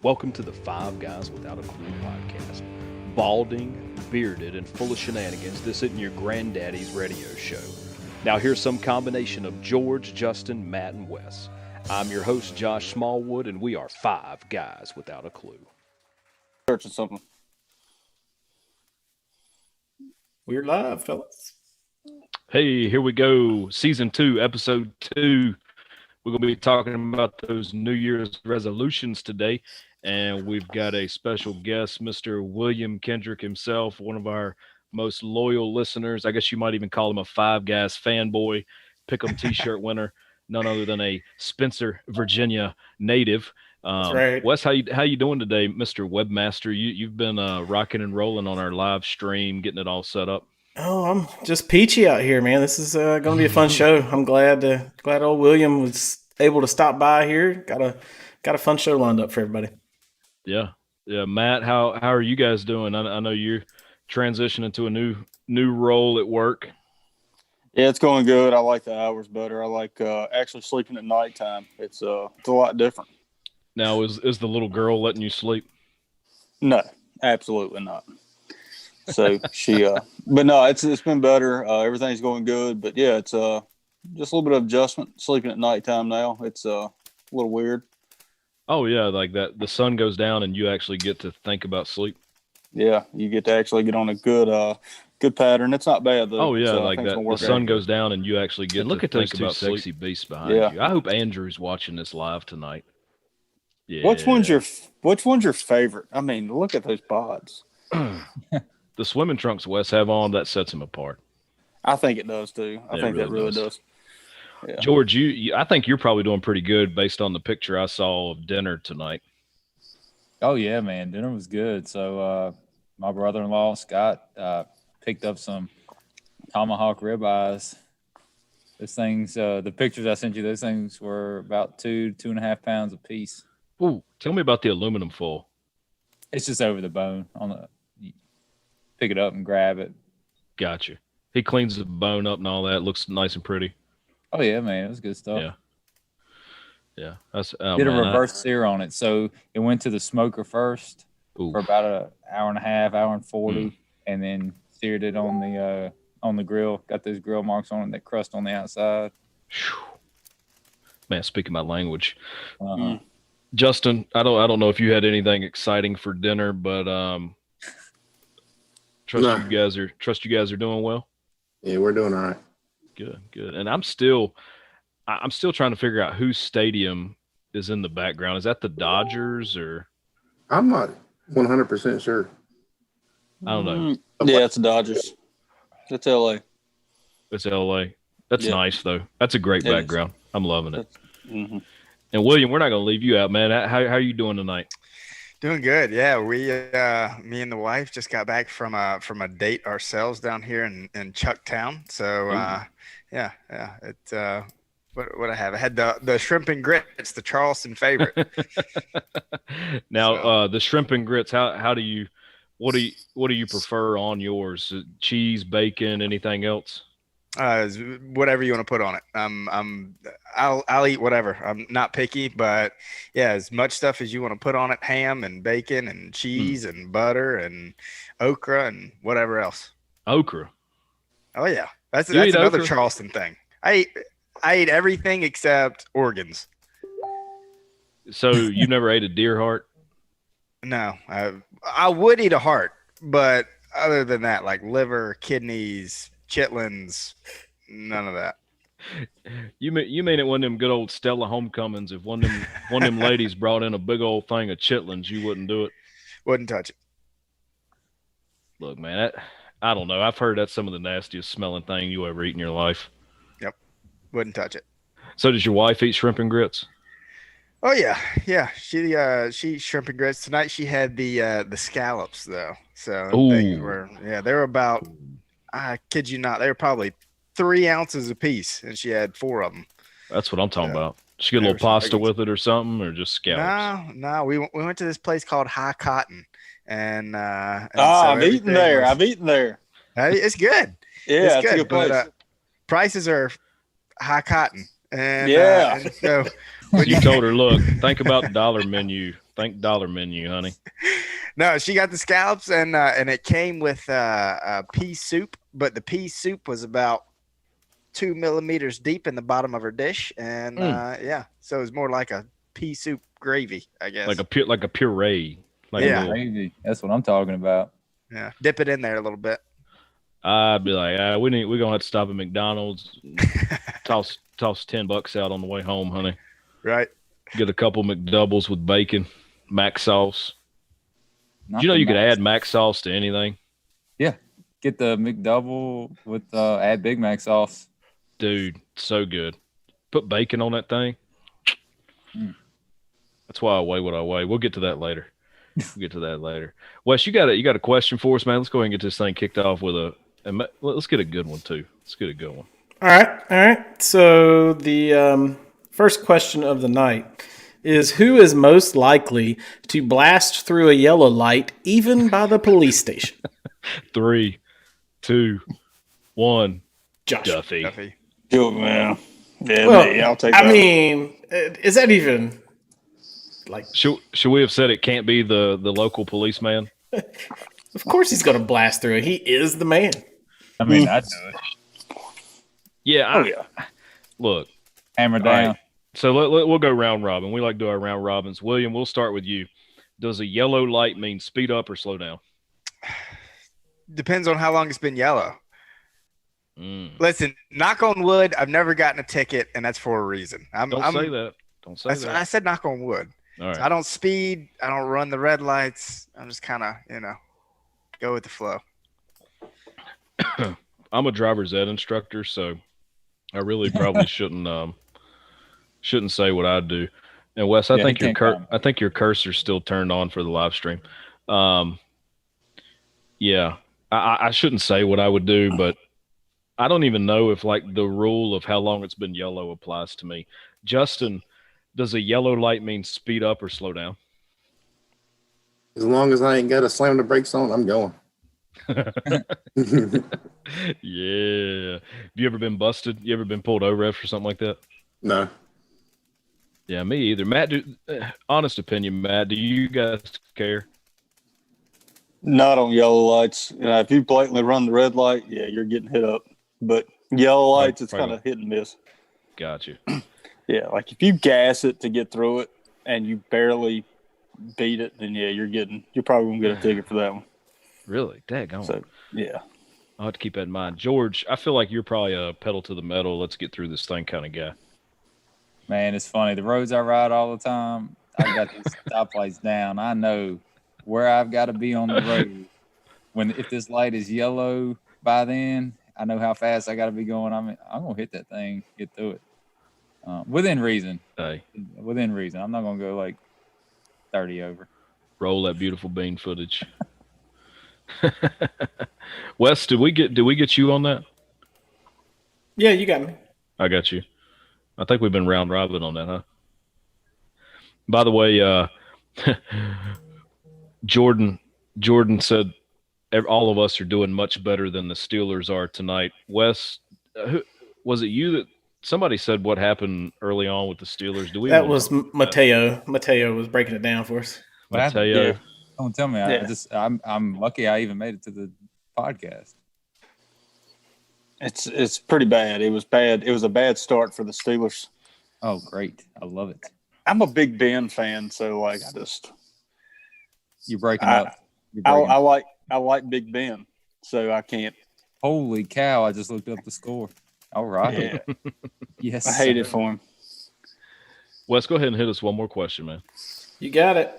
Welcome to the Five Guys Without a Clue podcast. Balding, bearded, and full of shenanigans, this isn't your granddaddy's radio show. Now here's some combination of George, Justin, Matt, and Wes. I'm your host, Josh Smallwood, and we are Five Guys Without a Clue. Searching something. We're live, fellas. Hey, here we go. Season 2, Episode 2. We're going to be talking about those New Year's resolutions today. And we've got a special guest, Mr. William Kendrick himself, one of our most loyal listeners. I guess you might even call him a Five Guys fanboy, Pick'em t-shirt winner, none other than a Spencer, Virginia native. That's right. Wes, how you doing today, Mr. Webmaster? You've been rocking and rolling on our live stream, getting it all set up. Oh, I'm just peachy out here, man. This is going to be a fun show. I'm glad old William was able to stop by here. Got a fun show lined up for everybody. Yeah. Matt, how are you guys doing? I know you're transitioning to a new role at work. Yeah, it's going good. I like the hours better. I like actually sleeping at nighttime. It's a lot different. Now, is the little girl letting you sleep? No, absolutely not. So she, but no, it's been better. Everything's going good. But yeah, it's just a little bit of adjustment. Sleeping at nighttime now. It's a little weird. Oh yeah, like that. The sun goes down and you actually get to think about sleep. Yeah, you get to actually get on a good pattern. It's not bad though. Oh yeah, so like that. The sun goes down and you actually get to think about sleep. Sexy beasts behind you. I hope Andrew's watching this live tonight. Yeah. Which one's your favorite? I mean, look at those bods. The swimming trunks Wes have on, that sets him apart. I think it does too. I think that really does. Yeah. George, I think you're probably doing pretty good based on the picture I saw of dinner tonight. Oh yeah, man, dinner was good. So my brother-in-law Scott picked up some tomahawk ribeyes. Those things, the pictures I sent you, those things were about 2.5 pounds a piece. Ooh, tell me about the aluminum foil. It's just over the bone. You pick it up and grab it. Gotcha. He cleans the bone up and all that. Looks nice and pretty. Oh yeah, man, it was good stuff. Yeah. Did a reverse sear on it, so it went to the smoker first for about an hour and a half, hour and 40, and then seared it on the grill. Got those grill marks on it, that crust on the outside. Man, speaking my language. Justin, I don't know if you had anything exciting for dinner, but trust you guys are doing well. Yeah, we're doing all right. Good. And I'm still trying to figure out whose stadium is in the background. Is that the Dodgers or? I'm not 100% sure. I don't know. Yeah, it's the Dodgers. It's LA. It's LA. That's nice though. That's a great background. I'm loving it. Mm-hmm. And William, we're not going to leave you out, man. How are you doing tonight? Doing good. Yeah, we me and the wife just got back from a date ourselves down here in Chucktown. So yeah. It's what I have. I had the shrimp and grits, the Charleston favorite. Now, the shrimp and grits. What do you prefer on yours? Cheese, bacon, anything else? Whatever you want to put on it. I'll eat whatever. I'm not picky, but yeah, as much stuff as you want to put on it: ham and bacon and cheese and butter and okra and whatever else. Okra. Oh yeah, that's another okra? Charleston thing. I eat everything except organs. So you never ate a deer heart? No, I would eat a heart, but other than that, like liver, kidneys, chitlins, none of that. You mean it one of them good old Stella homecomings? If one of them ladies brought in a big old thing of chitlins, you wouldn't do it? Wouldn't touch it. Look, man, I don't know. I've heard that's some of the nastiest smelling thing you ever eat in your life. Yep, wouldn't touch it. So does your wife eat shrimp and grits? Oh yeah. She eats shrimp and grits. Tonight she had the scallops though. So they were about, I kid you not, they were probably 3 ounces a piece, and she had 4 of them. That's what I'm talking about. She get a little pasta with it or something, or just scallops? No. We went to this place called High Cotton, and so I've eaten there. It's good. Yeah, it's a good place. But, prices are High Cotton, and and so You told her, look, think about the dollar menu. Think dollar menu, honey. No, she got the scallops, and it came with pea soup, but the pea soup was about 2 millimeters deep in the bottom of her dish, and yeah, so it was more like a pea soup gravy, I guess. Like a puree. Like Yeah. Crazy. That's what I'm talking about. Yeah, dip it in there a little bit. I'd be like, we're gonna have to stop at McDonald's, and toss $10 out on the way home, honey. Right. Get a couple McDoubles with bacon, mac sauce. Not Do you know the you could Mac- add mac sauce to anything? Yeah. Get the McDouble with add Big Mac sauce. Dude, so good. Put bacon on that thing. Mm. That's why I weigh what I weigh. We'll get to that later. Wes, you got a question for us, man? Let's go ahead and get this thing kicked off with let's get a good one too. Let's get a good one. All right. So the first question of the night is: who is most likely to blast through a yellow light, even by the police station? 3, 2, 1. Josh. Duffy. Yo, man. Yeah, Well, me. I'll take that. I mean, is that even like? Should we have said it can't be the local policeman? Of course, he's going to blast through it. He is the man. I mean, I'd do it. Yeah. yeah. Look. Hammer All down. right. So we'll go round robin. We like to do our round robins. William, we'll start with you. Does a yellow light mean speed up or slow down? Depends on how long it's been yellow. Mm. Listen, knock on wood, I've never gotten a ticket, and that's for a reason. Don't say that. Don't say that. I said knock on wood. All right. I don't speed. I don't run the red lights. I'm just kind of, go with the flow. I'm a driver's ed instructor, so I really probably shouldn't say what I do. And Wes, I think your cursor's still turned on for the live stream. Yeah, I shouldn't say what I would do, but I don't even know if like the rule of how long it's been yellow applies to me. Justin, does a yellow light mean speed up or slow down? As long as I ain't got to slam the brakes on, I'm going. Yeah. Have you ever been busted? You ever been pulled over for something like that? No. Yeah, me either. Matt, honest opinion, Matt, do you guys care? Not on yellow lights. If you blatantly run the red light, yeah, you're getting hit up. But yellow lights, it's kind of hit and miss. Gotcha. Yeah, like if you gas it to get through it and you barely beat it, then yeah, you're probably gonna get a ticket for that one. Really? Daggone. So yeah. I'll have to keep that in mind. George, I feel like you're probably a pedal to the metal, let's get through this thing kind of guy. Man, it's funny. The roads I ride all the time, I've got these stoplights down. I know where I've got to be on the road. If this light is yellow by then, I know how fast I got to be going. I'm gonna hit that thing, get through it, within reason. Hey, Within reason. I'm not gonna go like 30 over. roll that beautiful bean footage. Wes, did we get you on that? Yeah, you got me. I got you. I think we've been round robin on that, huh? By the way, Jordan said all of us are doing much better than the Steelers are tonight. Wes, was it you that somebody said what happened early on with the Steelers? That was Mateo. Mateo was breaking it down for us. Mateo. Yeah. Don't tell me. Yeah. I'm lucky I even made it to the podcast. It's pretty bad. It was bad. It was a bad start for the Steelers. Oh, great. I love it. I'm a big Ben fan, so like You're breaking up. You're breaking I like Big Ben, so I can't. Holy cow. I just looked up the score. All right. Yeah, Yes. I hate it sir. for him. Wes, go ahead and hit us one more question, man. You got it.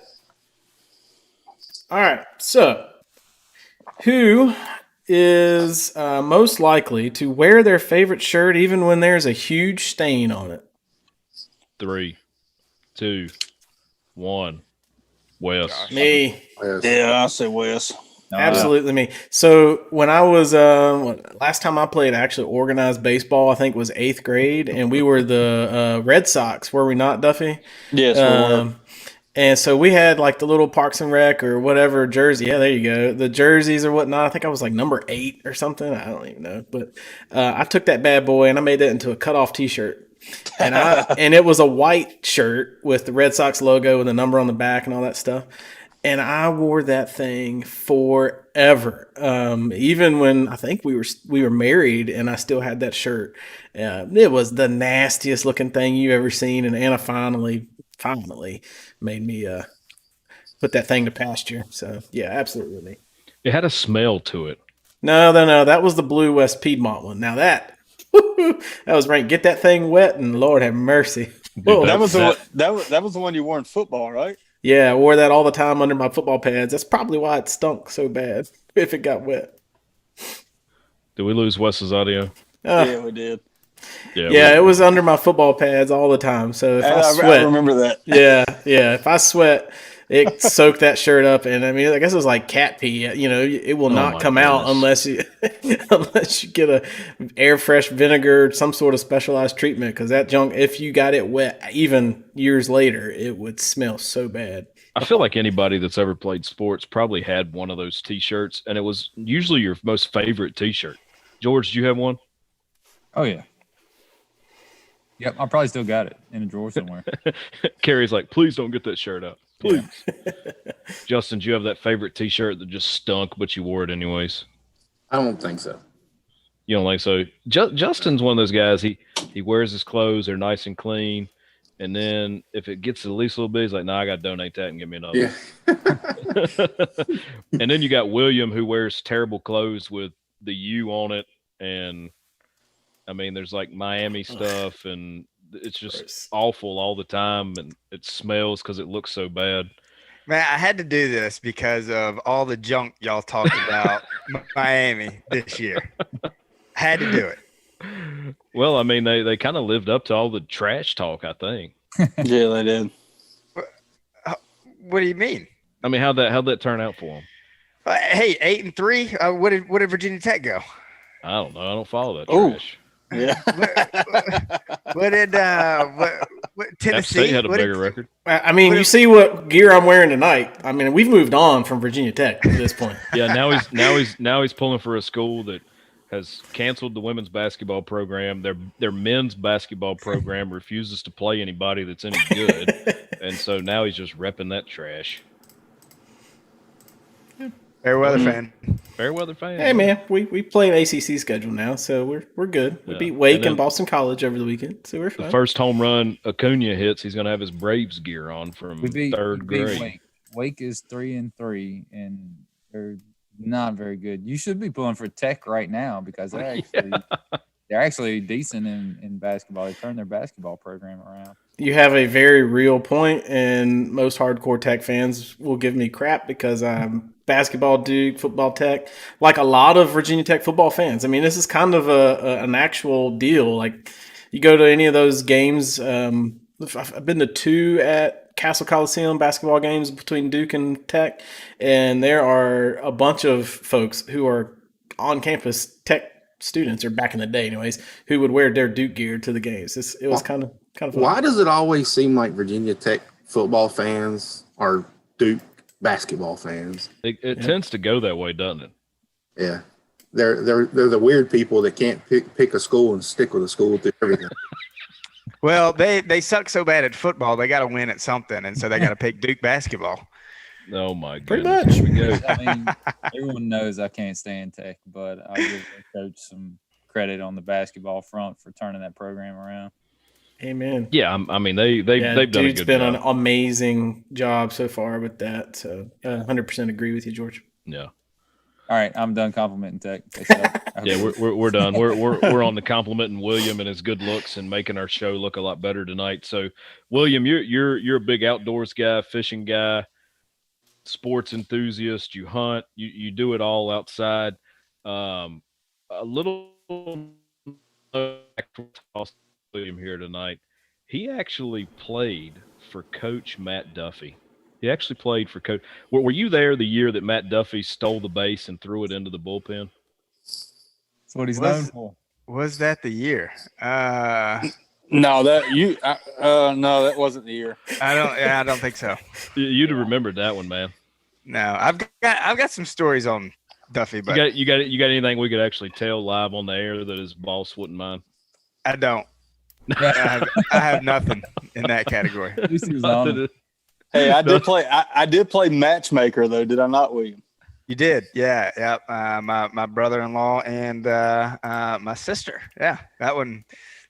All right. So, who is most likely to wear their favorite shirt even when there's a huge stain on it? 3, 2, 1. Wes. Me. Yes. Yeah, I say Wes. Absolutely me. So when I was last time I played actually organized baseball, I think was 8th grade, and we were the Red Sox, were we not, Duffy? Yes, we were. And so we had like the little Parks and Rec or whatever jersey. Yeah, there you go. The jerseys or whatnot. I think I was like number 8 or something. I don't even know. But I took that bad boy and I made that into a cutoff T-shirt. and it was a white shirt with the Red Sox logo and the number on the back and all that stuff. And I wore that thing forever. Even when I think we were married, and I still had that shirt. It was the nastiest looking thing you ever seen. And Anna finally made me put that thing to pasture. So yeah, absolutely. It had a smell to it. No, that was the Blue West Piedmont one. Now that was right. Get that thing wet, and Lord have mercy. Dude, That was the one you wore in football, right? Yeah, I wore that all the time under my football pads. That's probably why it stunk so bad if it got wet. Did we lose Wes's audio? Yeah, we did. Yeah, it was under my football pads all the time. So if I I sweat, remember that. yeah, if I sweat, it soaked that shirt up, and I mean, I guess it was like cat pee. You know, it will not my come out unless you get a air fresh vinegar, or some sort of specialized treatment, because that junk, if you got it wet, even years later, it would smell so bad. I feel like anybody that's ever played sports probably had one of those T-shirts, and it was usually your most favorite T-shirt. George, do you have one? Oh yeah. Yep, I probably still got it in a drawer somewhere. Carrie's like, please don't get that shirt up. Please. Yeah. Justin, do you have that favorite T-shirt that just stunk, but you wore it anyways? I don't think so. You don't think so? Justin's one of those guys. He wears his clothes; they're nice and clean. And then if it gets at least a little bit, he's like, "No, I got to donate that and give me another." Yeah. And then you got William, who wears terrible clothes with the U on it, and I mean, there's like Miami stuff, and it's just awful all the time, and it smells because it looks so bad. Man, I had to do this because of all the junk y'all talked about Miami this year. Had to do it. Well, I mean, they kind of lived up to all the trash talk, I think. Yeah, they did. What do you mean? I mean, how'd that turn out for them? Hey, 8-3. What did Virginia Tech go? I don't know. I don't follow that Ooh. trash. Yeah. What did App Tennessee State had a bigger record. I mean, you see what gear I'm wearing tonight. I mean, we've moved on from Virginia Tech at this point. Yeah, now he's pulling for a school that has canceled the women's basketball program. Their men's basketball program refuses to play anybody that's any good, and so now he's just repping that trash. Fairweather fan. Fairweather fan. Hey man, we play an ACC schedule now, so we're good. We beat Wake and Boston College over the weekend, so we're fine. The first home run Acuna hits, he's going to have his Braves gear on from third grade. Wake is 3-3, and they're not very good. You should be pulling for Tech right now because they're actually decent in basketball. They turned their basketball program around. You have a very real point, and most hardcore Tech fans will give me crap because I'm basketball Duke, football Tech, like a lot of Virginia Tech football fans. I mean, this is kind of an actual deal. Like, you go to any of those games. I've been to 2 at Castle Coliseum basketball games between Duke and Tech, and there are a bunch of folks who are on campus Tech students, or back in the day anyways, who would wear their Duke gear to the games. It was kind of fun. Why does it always seem like Virginia Tech football fans are Duke basketball fans? It tends to go that way, doesn't it? Yeah. They're the weird people that can't pick a school and stick with a school through everything. Well, they suck so bad at football, they got to win at something, and so they got to pick Duke basketball. Oh my Pretty goodness. much. Here we go. I mean, everyone knows I can't stand Tech, but I'll give the coach some credit on the basketball front for turning that program around. Amen. Yeah, I mean they've done a Dude's good been job. an amazing job so far with that. So 100% agree with you, George. Yeah. All right, I'm done complimenting Tech. Yeah, we're done. We're on the complimenting William and his good looks and making our show look a lot better tonight. So, William, you're a big outdoors guy, fishing guy, sports enthusiast. You hunt. You do it all outside. A little William here tonight. He actually played for Coach Matt Duffy. He actually played for Coach. Were you there the year that Matt Duffy stole the base and threw it into the bullpen? That's what he's known for. Was that the year? No, that wasn't the year. I don't think so. You'd have remembered that one, man. No, I've got some stories on Duffy, but you got anything we could actually tell live on the air that his boss wouldn't mind? I don't. I have nothing in that category. At least he was honest. Hey, I did play matchmaker though, did I not, William? You did, yeah. My brother-in-law and my sister. Yeah, that one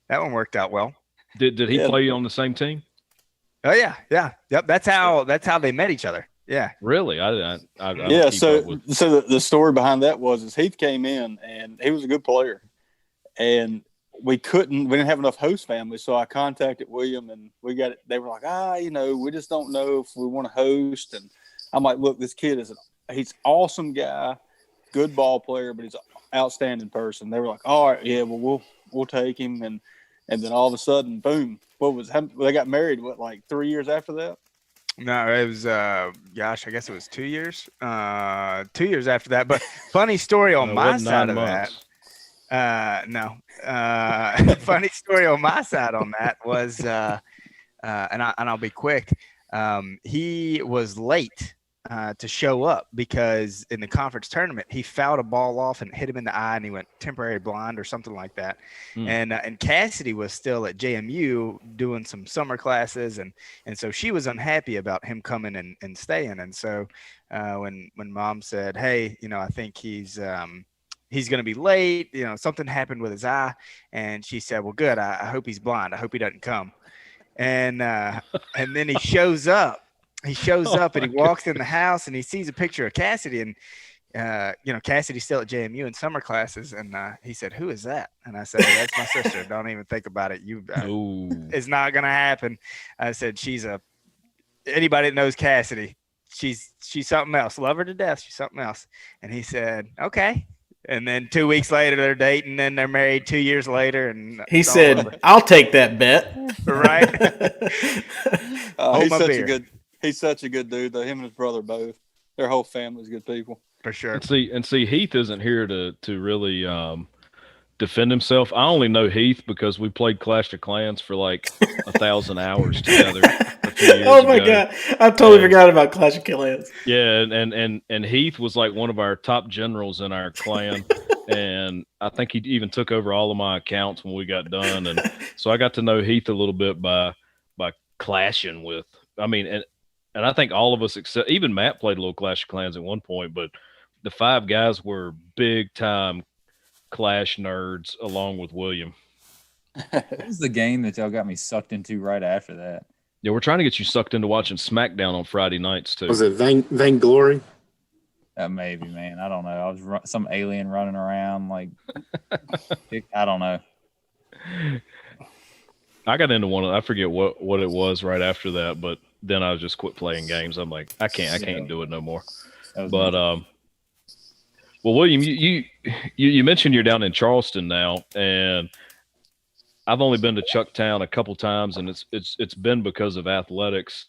worked out well. Did he Yeah. play on the same team? Oh yeah. Yep. That's how they met each other. Yeah. Really? I don't Yeah. keep up with. So the story behind that was Heath came in and he was a good player, and we didn't have enough host families, so I contacted William and they were like, we just don't know if we want to host. And I'm like, look, this kid he's an awesome guy, good ball player, but he's an outstanding person. They were like, all right, yeah, well, we'll take him. And then all of a sudden, boom, they got married, like 3 years after that? No, it was I guess it was 2 years. 2 years after that. But funny story on my side of that. No. Funny story on my side on that was and I'll be quick. He was late to show up because in the conference tournament he fouled a ball off and hit him in the eye and he went temporary blind or something like that. And Cassidy was still at JMU doing some summer classes and so she was unhappy about him coming and staying. And so when mom said, hey, I think he's going to be late, something happened with his eye, and she said, well, good, I hope he's blind, I hope he doesn't come. And then he shows up. He shows up and he walks in the house and he sees a picture of Cassidy, and Cassidy's still at JMU in summer classes, and he said, who is that? And I said, hey, that's my sister. Don't even think about it. It's not gonna happen. I said, anybody that knows Cassidy, she's something else. Love her to death. She's something else. And he said, okay. And then 2 weeks later, they're dating, and they're married 2 years later. And he said, I'll take that bet. Right. He's such a good dude, though. Him and his brother both. Their whole family's good people. For sure. And see, Heath isn't here to really defend himself. I only know Heath because we played Clash of Clans for like 1,000 hours together. Oh my God. I totally forgot about Clash of Clans. Yeah, and Heath was like one of our top generals in our clan. And I think he even took over all of my accounts when we got done. And so I got to know Heath a little bit by clashing with, and I think all of us, except even Matt, played a little Clash of Clans at one point, but the five guys were big time Clash nerds along with William. What was the game that y'all got me sucked into right after that? Yeah, we're trying to get you sucked into watching SmackDown on Friday nights too. Was it Vainglory? Maybe, man. I don't know. I was some alien running around like I don't know. I got into one. I forget what it was right after that, but then I just quit playing games. I'm like, I can't do it no more. But well, William, you mentioned you're down in Charleston now, and I've only been to Chucktown a couple times, and it's been because of athletics,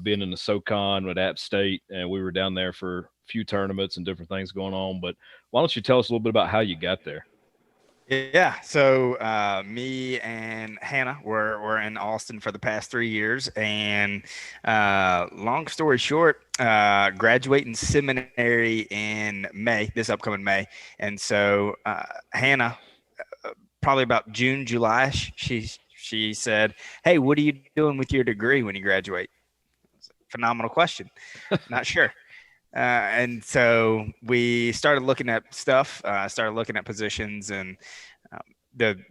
being in the SoCon with App State, and we were down there for a few tournaments and different things going on. But why don't you tell us a little bit about how you got there? Yeah, so me and Hannah were in Austin for the past 3 years, and long story short, graduating seminary in this upcoming May, and so Hannah, probably about June, July, she said, "Hey, what are you doing with your degree when you graduate?" Phenomenal question. Not sure. And so we started looking at stuff, started looking at positions, and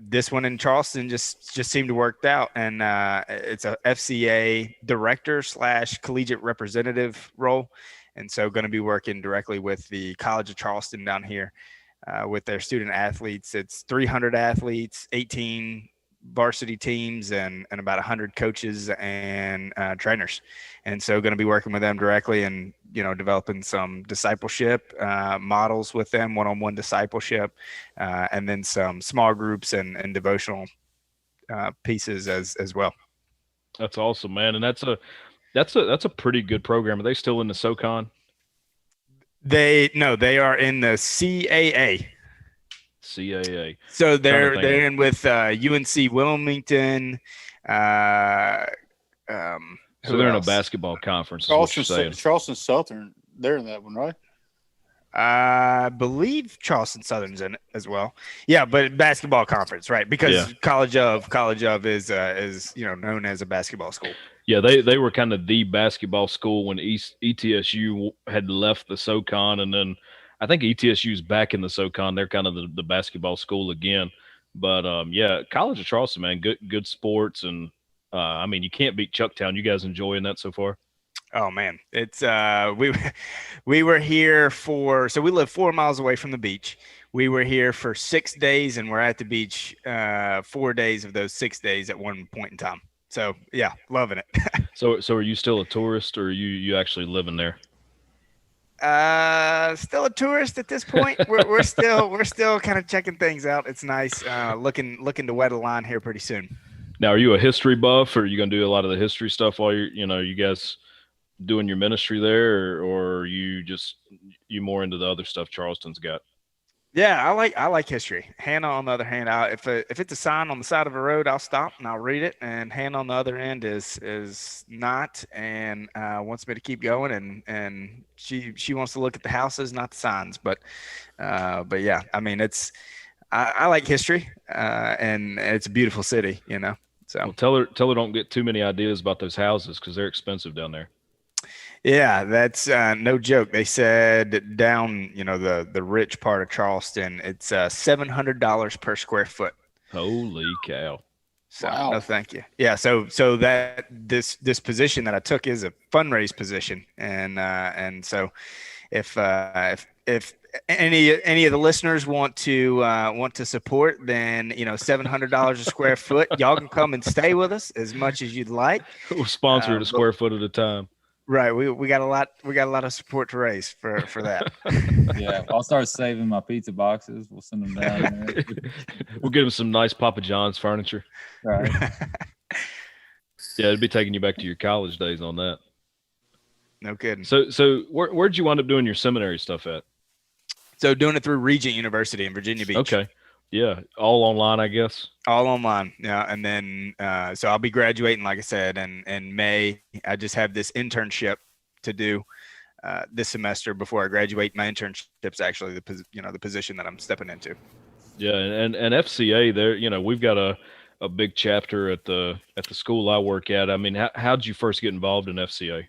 this one in Charleston just seemed to work out. And it's a FCA director / collegiate representative role. And so going to be working directly with the College of Charleston down here with their student athletes. It's 300 athletes, 18 varsity teams, and about 100 coaches and trainers. And so going to be working with them directly and, developing some discipleship models with them, one-on-one discipleship, and then some small groups and devotional pieces as well. That's awesome, man. And that's a pretty good program. Are they still in the SoCon? They are in the CAA. So they're in with UNC Wilmington. So they're in a basketball conference. Charleston Southern, they're in that one, right? I believe Charleston Southern's in it as well. Yeah, but basketball conference, right? Because College of is known as a basketball school. Yeah, they were kind of the basketball school when ETSU had left the SoCon, and then I think ETSU's back in the SoCon. They're kind of the basketball school again. But College of Charleston, man, good sports, and I mean, you can't beat Chucktown. You guys enjoying that so far? Oh man, it's we were here so we live 4 miles away from the beach. We were here for 6 days, and we're at the beach 4 days of those 6 days at one point in time. So yeah, loving it. So are you still a tourist, or are you actually living there? Still a tourist at this point. We're still kind of checking things out. It's nice. Looking to wet a line here pretty soon. Now, are you a history buff, or are you going to do a lot of the history stuff while you guys doing your ministry there, or are you more into the other stuff Charleston's got? Yeah, I like history. Hannah, on the other hand, if it's a sign on the side of a road, I'll stop and I'll read it. And Hannah, on the other end, is not, and wants me to keep going. And she wants to look at the houses, not the signs. But yeah, I mean, I like history, and it's a beautiful city, So well, tell her don't get too many ideas about those houses, because they're expensive down there. Yeah, that's no joke. They said down, the rich part of Charleston, it's $700 per square foot. Holy cow! So no, thank you. Yeah, so that this position that I took is a fundraise position, and so if any of the listeners want to support, then $700 a square foot, y'all can come and stay with us as much as you'd like. We'll sponsor it a square foot at a time. Right, we got a lot of support to raise for that. Yeah, I'll start saving my pizza boxes. We'll send them down there. We'll get them some nice Papa John's furniture. Right. Yeah, it'd be taking you back to your college days on that. No kidding. So where'd you wind up doing your seminary stuff at? So doing it through Regent University in Virginia Beach. Okay. Yeah, all online, I guess. All online, yeah. And then, so I'll be graduating, like I said, in May. I just have this internship to do this semester before I graduate. My internship's actually the position that I'm stepping into. Yeah, and FCA, there, we've got a big chapter at the school I work at. I mean, how did you first get involved in FCA?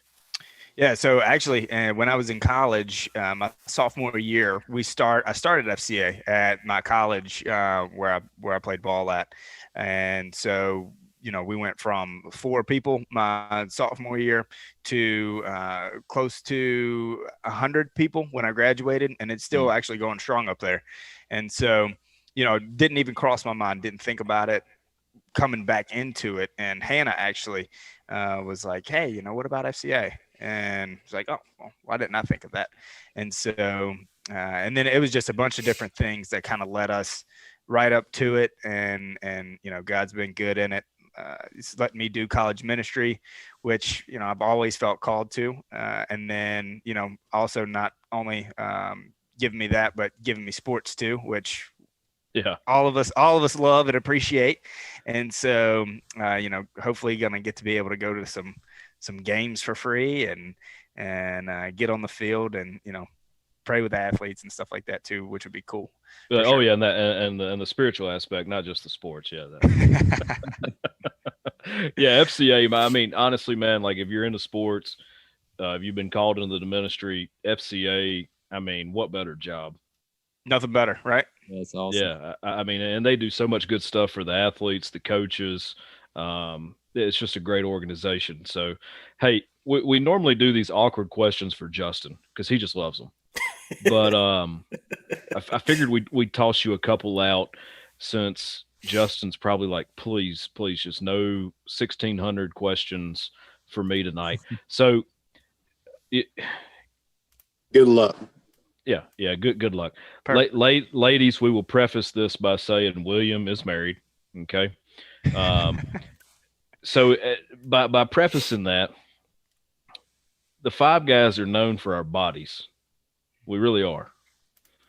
Yeah, so actually, when I was in college, my sophomore year, I started FCA at my college where I played ball at, and so we went from 4 people my sophomore year to close to 100 people when I graduated, and it's still actually going strong up there. And so, didn't even cross my mind, didn't think about it coming back into it. And Hannah actually was like, "Hey, what about FCA?" And it's like, oh, well, why didn't I think of that? And so, and then it was just a bunch of different things that kind of led us right up to it. And God's been good in it. He's letting me do college ministry, which, I've always felt called to. And then, also not only giving me that, but giving me sports too, which all of us love and appreciate. And so, hopefully going to get to be able to go to some games for free and get on the field and pray with the athletes and stuff like that too, which would be cool. Oh yeah, and the spiritual aspect, not just the sports. Yeah, yeah. FCA. I mean, honestly, man, like if you're into sports, if you've been called into the ministry, FCA. I mean, what better job? Nothing better, right? That's awesome. Yeah, I mean, and they do so much good stuff for the athletes, the coaches. It's just a great organization. So, hey, we normally do these awkward questions for Justin because he just loves them. But I figured we'd toss you a couple out since Justin's probably like, please, just no 1,600 questions for me tonight. So, good luck. Yeah. Good luck. Ladies, we will preface this by saying William is married. Okay. So by prefacing that, the 5 guys are known for our bodies. We really are.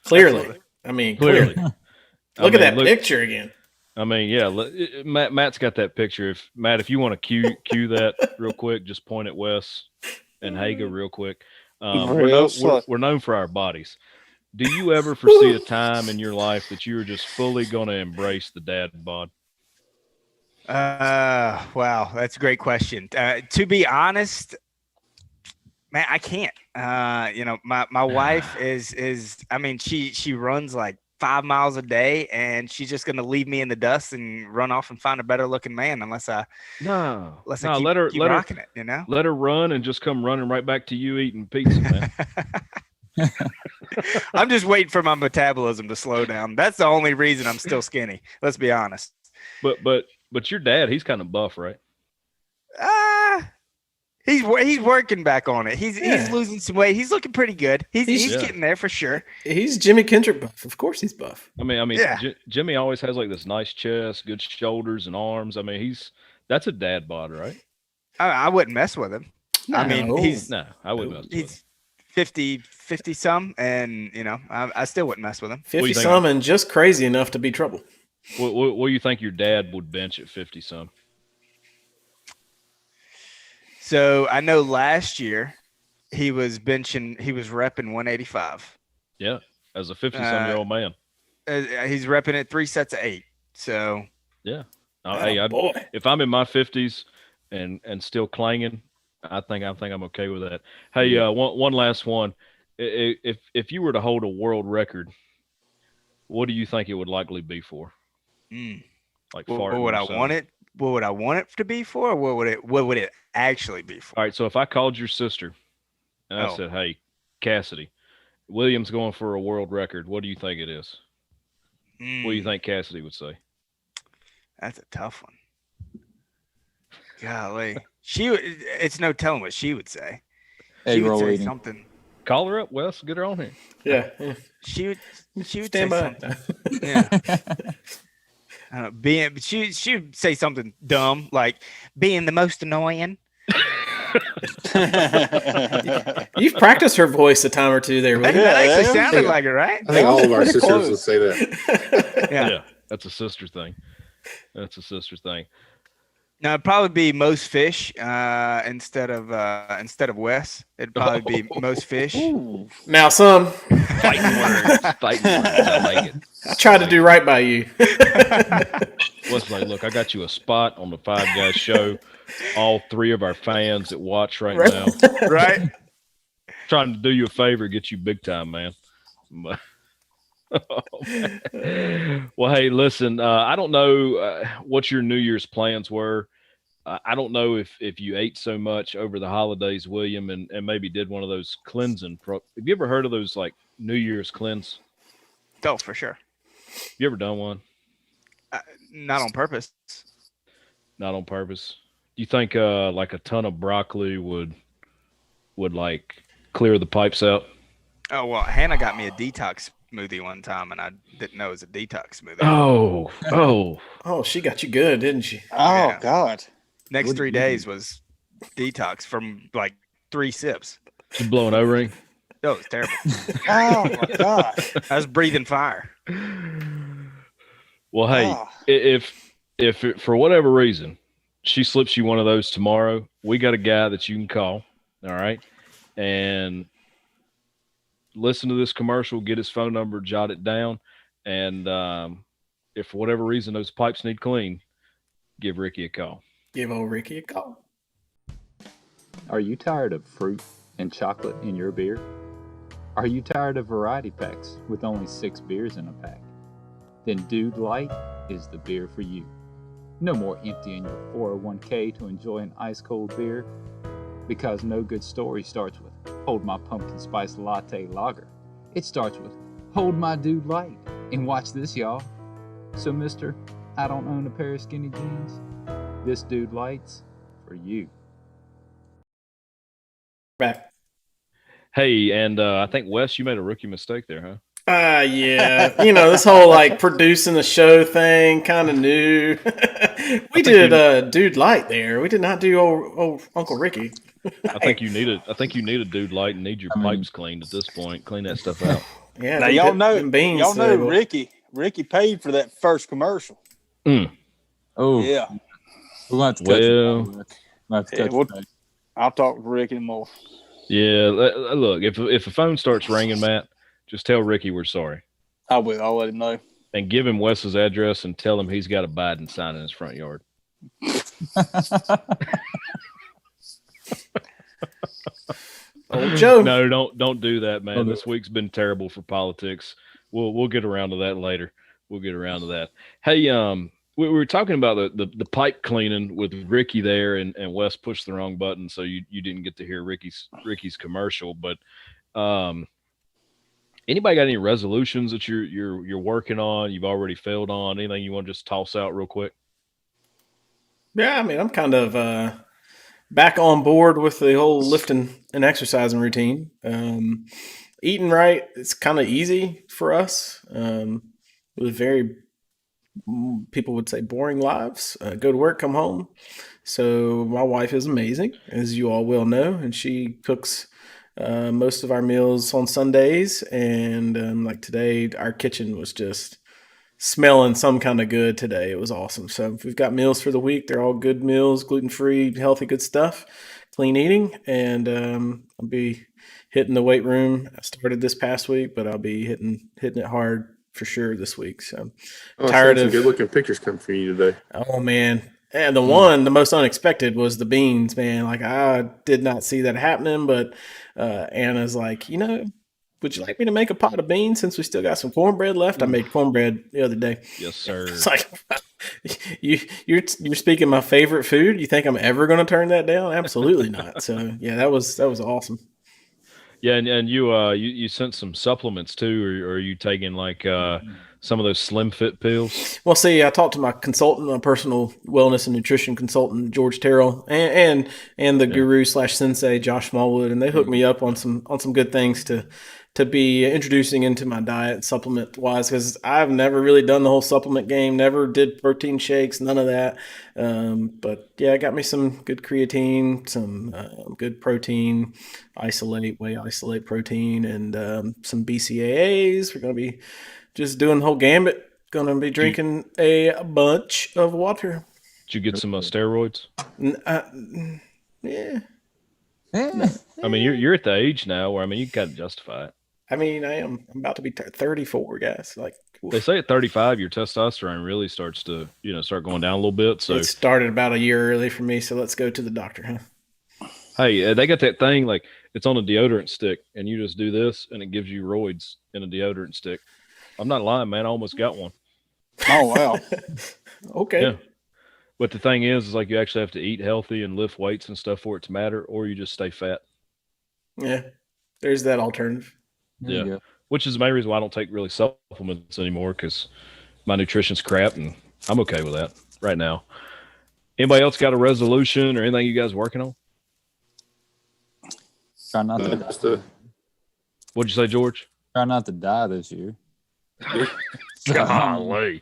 Clearly. Absolutely. I mean, clearly. Look at that picture again. I mean, yeah, Matt's got that picture. If you want to cue that real quick, just point at Wes and Haga real quick. We're known for our bodies. Do you ever foresee a time in your life that you are just fully going to embrace the dad bod? Wow, that's a great question. To be honest, man, I can't. My wife is I mean, she runs like 5 miles a day, and she's just gonna leave me in the dust and run off and find a better looking man unless I No, keep, let her keep rocking it, let her run and just come running right back to you eating pizza, man. I'm just waiting for my metabolism to slow down. That's the only reason I'm still skinny. Let's be honest. But your dad, he's kind of buff, right? He's working back on it. He's losing some weight. He's looking pretty good. He's getting there for sure. He's Jimmy Kendrick buff. Of course he's buff. I mean, Yeah. Jimmy always has like this nice chest, good shoulders and arms. I mean, that's a dad bod, right? I wouldn't mess with him. No. I mean, I wouldn't mess with him. he's 50 some, and I still wouldn't mess with him. 50 some and just crazy enough to be trouble. What do you think your dad would bench at 50 some? So I know last year he was repping 185. Yeah, as a 50-some-year-old man. He's repping it 3 sets of 8. So yeah. Boy. If I'm in my 50s and still clanging, I think I'm okay with that. Hey, one last one. If you were to hold a world record, what do you think it would likely be for? Like what would I want it? What would I want it to be for? Or what would it actually be for? All right. So if I called your sister and I said, "Hey, Cassidy, William's going for a world record. What do you think it is?" What do you think Cassidy would say? That's a tough one. Golly, it's no telling what she would say. She would say eating. Something. Call her up, Wes. Get her on here. Yeah. She would Stand say by. something. Yeah. She would say something dumb like being the most annoying. You've practiced her voice a time or two there, William. That actually sounded like it, right? I think all of our sisters would say that. Yeah. That's a sister thing. No, it'd probably be most fish instead of Wes. It'd probably be most fish. Now, son, Fighting words. I like it. I tried to do right by you. Wes like, look, I got you a spot on the Five Guys show. All 3 of our fans that watch right now. Right? Trying to do you a favor, get you big time, man. But, man. Well, hey, listen, I don't know what your New Year's plans were. I don't know if you ate so much over the holidays, William, and maybe did one of those cleansing. Have you ever heard of those like New Year's cleanse? Oh, for sure. You ever done one? Not on purpose. Not on purpose. Do you think like a ton of broccoli would like clear the pipes out? Oh, well, Hannah got me a detox smoothie one time, and I didn't know it was a detox smoothie. Oh, she got you good, didn't she? Oh Yeah. God. Next 3 days was detox from like 3 sips. Just blowing O-ring. Oh, it was terrible. Oh my God. I was breathing fire. Well, hey, if it, for whatever reason she slips you one of those tomorrow, we got a guy that you can call, all right, and listen to this commercial, get his phone number, jot it down, and if for whatever reason those pipes need clean, give Ricky a call. Give old Ricky a call. Are you tired of fruit and chocolate in your beer? Are you tired of variety packs with only 6 beers in a pack? Then Dude Light is the beer for you. No more emptying your 401k to enjoy an ice cold beer, because no good story starts with hold my pumpkin spice latte lager. It starts with hold my Dude Light. And watch this, y'all. So, mister, I don't own a pair of skinny jeans. This Dude Light's for you. Back. Hey, and I think Wes, you made a rookie mistake there, huh? Yeah. This whole like producing the show thing, kind of new. We did Dude Light there. We did not do old Uncle Ricky. I think you need a Dude Light and need your pipes cleaned at this point. Clean that stuff out. Yeah. Now y'all know beans, Ricky paid for that first commercial. Oh, Yeah. We'll have to touch Yeah, I'll talk to Ricky more. Yeah, look, if a phone starts ringing, Matt, Just tell Ricky we're sorry. I will. I'll let him know. And give him Wes's address and tell him he's got a Biden sign in his front yard. Old Joe. No, don't do that, man. This week's been terrible for politics. We'll get around to that later. We'll get around to that. Hey, we were talking about the pipe cleaning with Ricky there, and Wes pushed the wrong button, so you didn't get to hear Ricky's commercial. But anybody got any resolutions that you're working on? You've already failed on anything you want to just toss out real quick? Yeah, I mean, I'm kind of back on board with the whole lifting and exercising routine. Eating right, it's kind of easy for us. With very, people would say, boring lives. Go to work, come home. So my wife is amazing, as you all will know, and she cooks most of our meals on Sundays. And like today, our kitchen was just smelling some kind of good today. It was awesome. So we've got meals for the week. They're all good meals, gluten-free, healthy, good stuff, clean eating. And I'll be hitting the weight room. I started this past week, but I'll be hitting it hard for sure this week. So tired of good looking pictures come for you today. Oh man. And the most unexpected was the beans, man. Like I did not see that happening, but Anna's like, would you like me to make a pot of beans since we still got some cornbread left? I made cornbread the other day. Yes, sir. It's like you're speaking my favorite food. You think I'm ever going to turn that down? Absolutely not. So yeah, that was awesome. Yeah, and you sent some supplements too, or are you taking like some of those Slim Fit pills? Well, see, I talked to my consultant, my personal wellness and nutrition consultant, George Terrell, and the guru / sensei, Josh Smallwood, and they hooked me up on some good things to be introducing into my diet supplement wise, because I've never really done the whole supplement game, never did protein shakes, none of that. But yeah, it got me some good creatine, some good protein whey isolate protein, and some BCAAs. We're going to be just doing the whole gambit. Going to be drinking a bunch of water. Did you get some steroids? Yeah. I mean, you're at the age now where you got to justify it. I mean, I'm about to be 34, guys. Like they say at 35, your testosterone really starts to, start going down a little bit. So it started about a year early for me. So let's go to the doctor, huh? Hey, they got that thing like it's on a deodorant stick, and you just do this, and it gives you roids in a deodorant stick. I'm not lying, man. I almost got one. Oh wow. Okay. Yeah. But the thing is like you actually have to eat healthy and lift weights and stuff for it to matter, or you just stay fat. Yeah. There's that alternative. Yeah. Which is the main reason why I don't take really supplements anymore, because my nutrition's crap, and I'm okay with that right now. Anybody else got a resolution or anything you guys working on? Try not to. What'd you say, George? Try not to die this year. Golly.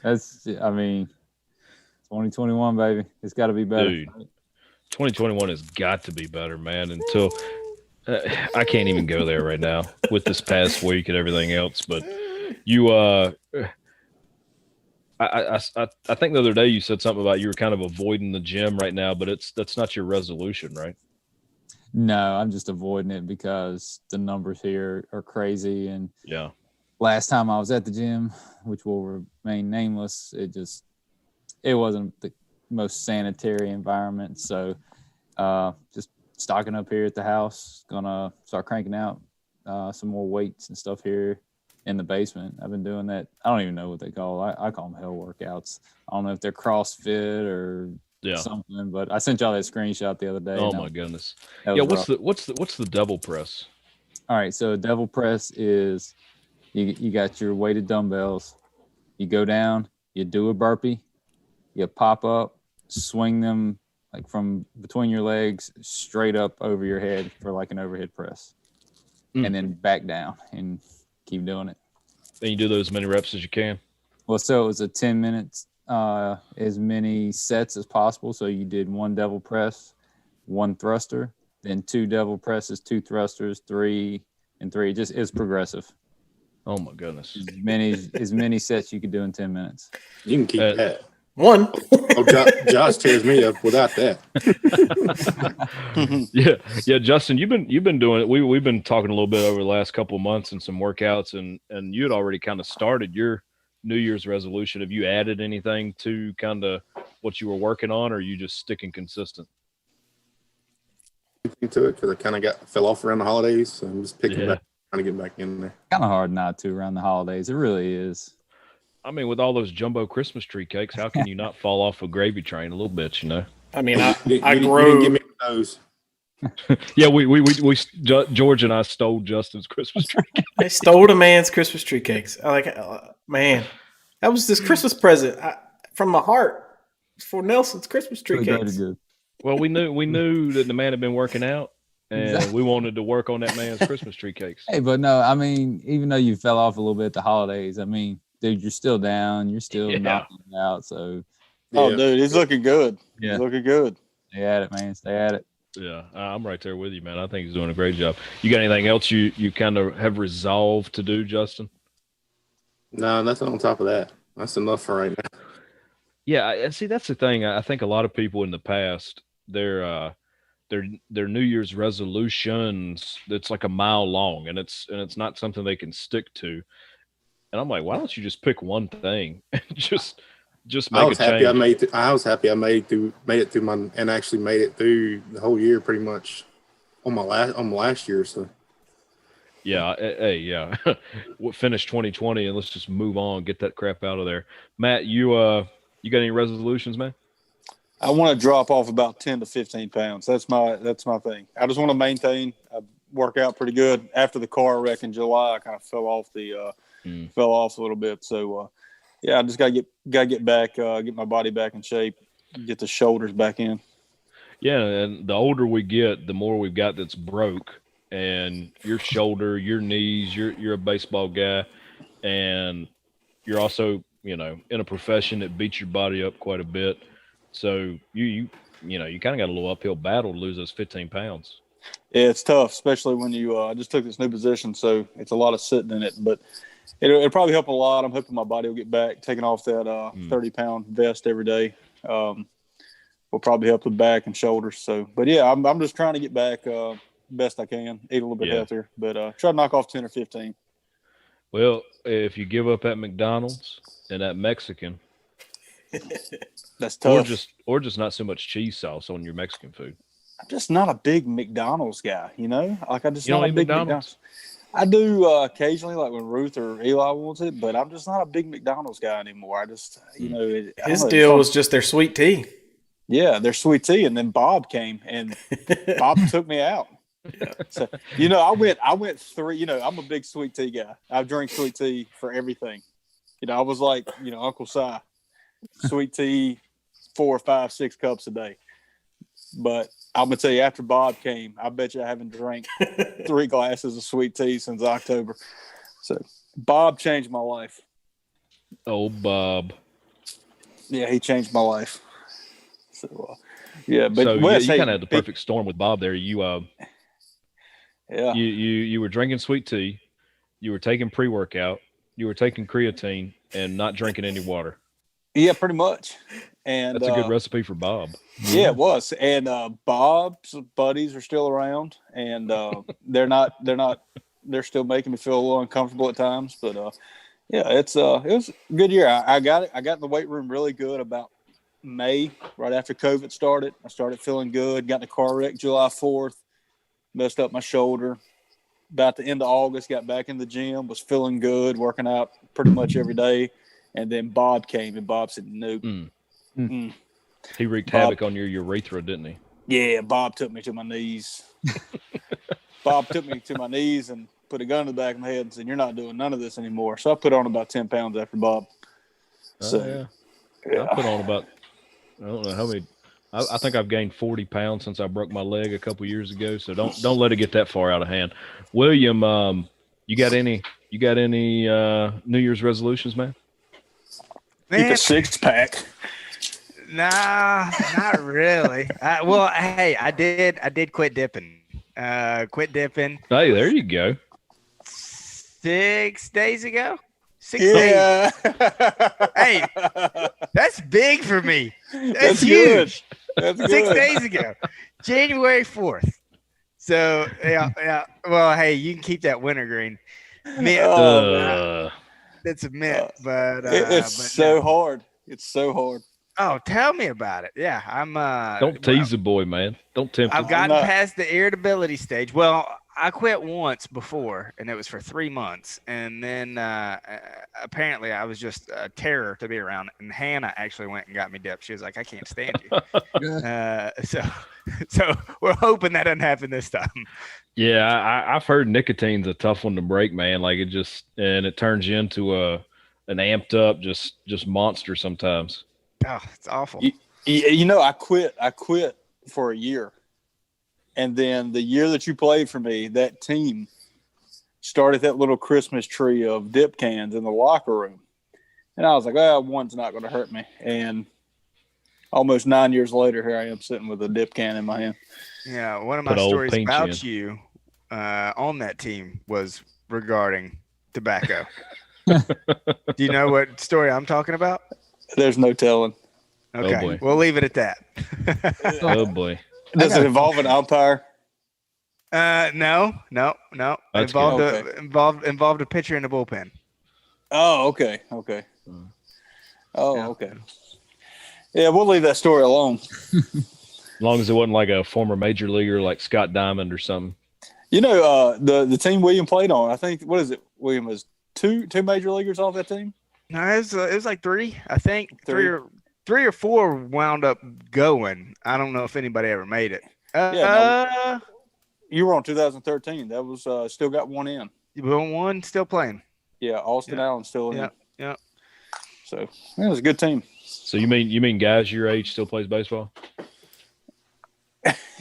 That's, 2021, baby. It's got to be better. Dude, 2021 has got to be better, man, until I can't even go there right now with this past week and everything else. But you, I think the other day you said something about you were kind of avoiding the gym right now, but that's not your resolution, right? No, I'm just avoiding it because the numbers here are crazy. And yeah, last time I was at the gym, which will remain nameless, it wasn't the most sanitary environment. So just stocking up here at the house, gonna start cranking out some more weights and stuff here in the basement. I've been doing that. I don't even know what they call it. I call them hell workouts. I don't know if they're CrossFit or something, but I sent y'all that screenshot the other day. Oh my goodness. Yeah, what's the devil press? All right, so devil press is you got your weighted dumbbells. You go down, you do a burpee, you pop up, swing them like from between your legs straight up over your head for like an overhead press, and then back down and keep doing it. And you do those many reps as you can. Well, so it was a 10 minutes, as many sets as possible. So you did one devil press, one thruster, then two devil presses, two thrusters, 3 and 3. Just is progressive. Oh my goodness! As many sets you could do in 10 minutes. You can keep that. One. Josh tears me up without that. Yeah. Justin, you've been doing it. We've been talking a little bit over the last couple of months and some workouts, and you had already kind of started your New Year's resolution. Have you added anything to kind of what you were working on, or are you just sticking consistent? To it because I kind of fell off around the holidays, so I'm just picking back, trying to get back in there. Kind of hard not to around the holidays. It really is. I mean, with all those jumbo Christmas tree cakes, how can you not fall off a gravy train a little bit? You know. I mean, You I didn't grow. give me those. Yeah, George and I stole Justin's Christmas tree. I stole a man's Christmas tree cakes. Man, that was this Christmas present from my heart for Nelson's Christmas tree cakes. Good. Well, we knew that the man had been working out, and we wanted to work on that man's Christmas tree cakes. Hey, but no, I mean, even though you fell off a little bit at the holidays, I mean, dude, you're still down. You're still knocking it out. So, Oh, dude, he's looking good. Yeah. He's looking good. stay at it, man. Stay at it. Yeah, I'm right there with you, man. I think he's doing a great job. You got anything else you kind of have resolved to do, Justin? No, nothing on top of that. That's enough for right now. Yeah, see, that's the thing. I think a lot of people in the past, their New Year's resolutions, it's like a mile long, and it's not something they can stick to. And I'm like, why don't you just pick one thing and just make I was a happy change? I was happy I made it through my and actually made it through the whole year pretty much on my last year. So Yeah, hey, yeah. We'll finish 2020 and let's just move on, get that crap out of there. Matt, you got any resolutions, man? I want to drop off about 10 to 15 pounds. That's my thing. I just want to maintain. I work out pretty good. After the car wreck in July, I kind of fell off a little bit. So yeah, I just gotta get back, get my body back in shape, get the shoulders back in. Yeah, and the older we get, the more we've got that's broke. And your shoulder, your knees, you're a baseball guy, and you're also, in a profession that beats your body up quite a bit. So you kind of got a little uphill battle to lose those 15 pounds. Yeah, it's tough, especially when you just took this new position. So it's a lot of sitting in it, but it'll probably help a lot. I'm hoping my body will get back. Taking off that 30-pound vest every day will probably help the back and shoulders. So, but yeah, I'm just trying to get back best I can, eat a little bit healthier, but try to knock off 10 or 15. Well, if you give up at McDonald's and that Mexican, that's tough. Or just not so much cheese sauce on your Mexican food. I'm just not a big McDonald's guy, Like I just don't not a eat big McDonald's? I do occasionally, like when Ruth or Eli wants it, but I'm just not a big McDonald's guy anymore. I just, his deal was just their sweet tea. Yeah, their sweet tea, and then Bob came and Bob took me out. So, I went three. I'm a big sweet tea guy. I drink sweet tea for everything. I was like, Uncle Si, sweet tea, 4, 5, 6 cups a day. But I'm gonna tell you, after Bob came, I bet you I haven't drank 3 glasses of sweet tea since October. So Bob changed my life. Oh, Bob. Yeah, he changed my life. So yeah, but so Wes, you kind of had the perfect storm with Bob there. You yeah, you were drinking sweet tea, you were taking pre-workout, you were taking creatine, and not drinking any water. Yeah, pretty much. And that's a good recipe for Bob. Yeah, it was. And Bob's buddies are still around, and they're still making me feel a little uncomfortable at times. But yeah, it was a good year. I got it. I got in the weight room really good about May, right after COVID started. I started feeling good. Got in a car wreck July 4th, messed up my shoulder. About the end of August, got back in the gym, was feeling good, working out pretty much every day. And then Bob came, and Bob said, nope. He wreaked havoc on your urethra, didn't he? Yeah, Bob took me to my knees. Bob took me to my knees and put a gun to the back of my head and said, you're not doing none of this anymore. So I put on about 10 pounds after Bob. So, yeah. I put on about, I don't know how many. I think I've gained 40 pounds since I broke my leg a couple years ago. So don't let it get that far out of hand. William, you got any New Year's resolutions, man? Keep a 6-pack. Nah, not really. Well, hey, I did quit dipping. Hey, there you go. 6 days ago. 6 days. Yeah. Hey, that's big for me. That's huge. Good. That's 6 good. days ago, January 4th. So yeah. Well, hey, you can keep that wintergreen. Mint. Oh, man. It's a mint, but It's but so no. hard. It's so hard. Oh, tell me about it. Yeah, I'm. Don't tease the boy, man. Don't tempt him. I've gotten past the irritability stage. Well, I quit once before, and it was for 3 months, and then apparently I was just a terror to be around. And Hannah actually went and got me dipped. She was like, "I can't stand you." So we're hoping that doesn't happen this time. Yeah, I've heard nicotine's a tough one to break, man. Like it turns you into an amped up just monster sometimes. Oh, it's awful. You know, I quit for a year. And then the year that you played for me, that team started that little Christmas tree of dip cans in the locker room. And I was like, one's not going to hurt me. And almost 9 years later, here I am sitting with a dip can in my hand. Yeah, one of my stories about you on that team was regarding tobacco. Do you know what story I'm talking about? There's no telling. Okay, oh boy. We'll leave it at that. Oh boy. Does it involve an umpire? No. That's Involved a pitcher in the bullpen. Oh, okay. Okay. Yeah, we'll leave that story alone. As long as it wasn't like a former major leaguer like Scott Diamond or something. You know, the team William played on, I think, what is it? William was two major leaguers off that team? No, it was like 3. I think 3 or 4 wound up going. I don't know if anybody ever made it. You were on 2013. That was still got one in. One still playing. Yeah, Austin Allen still in. Yeah. So it was a good team. So you mean guys your age still plays baseball?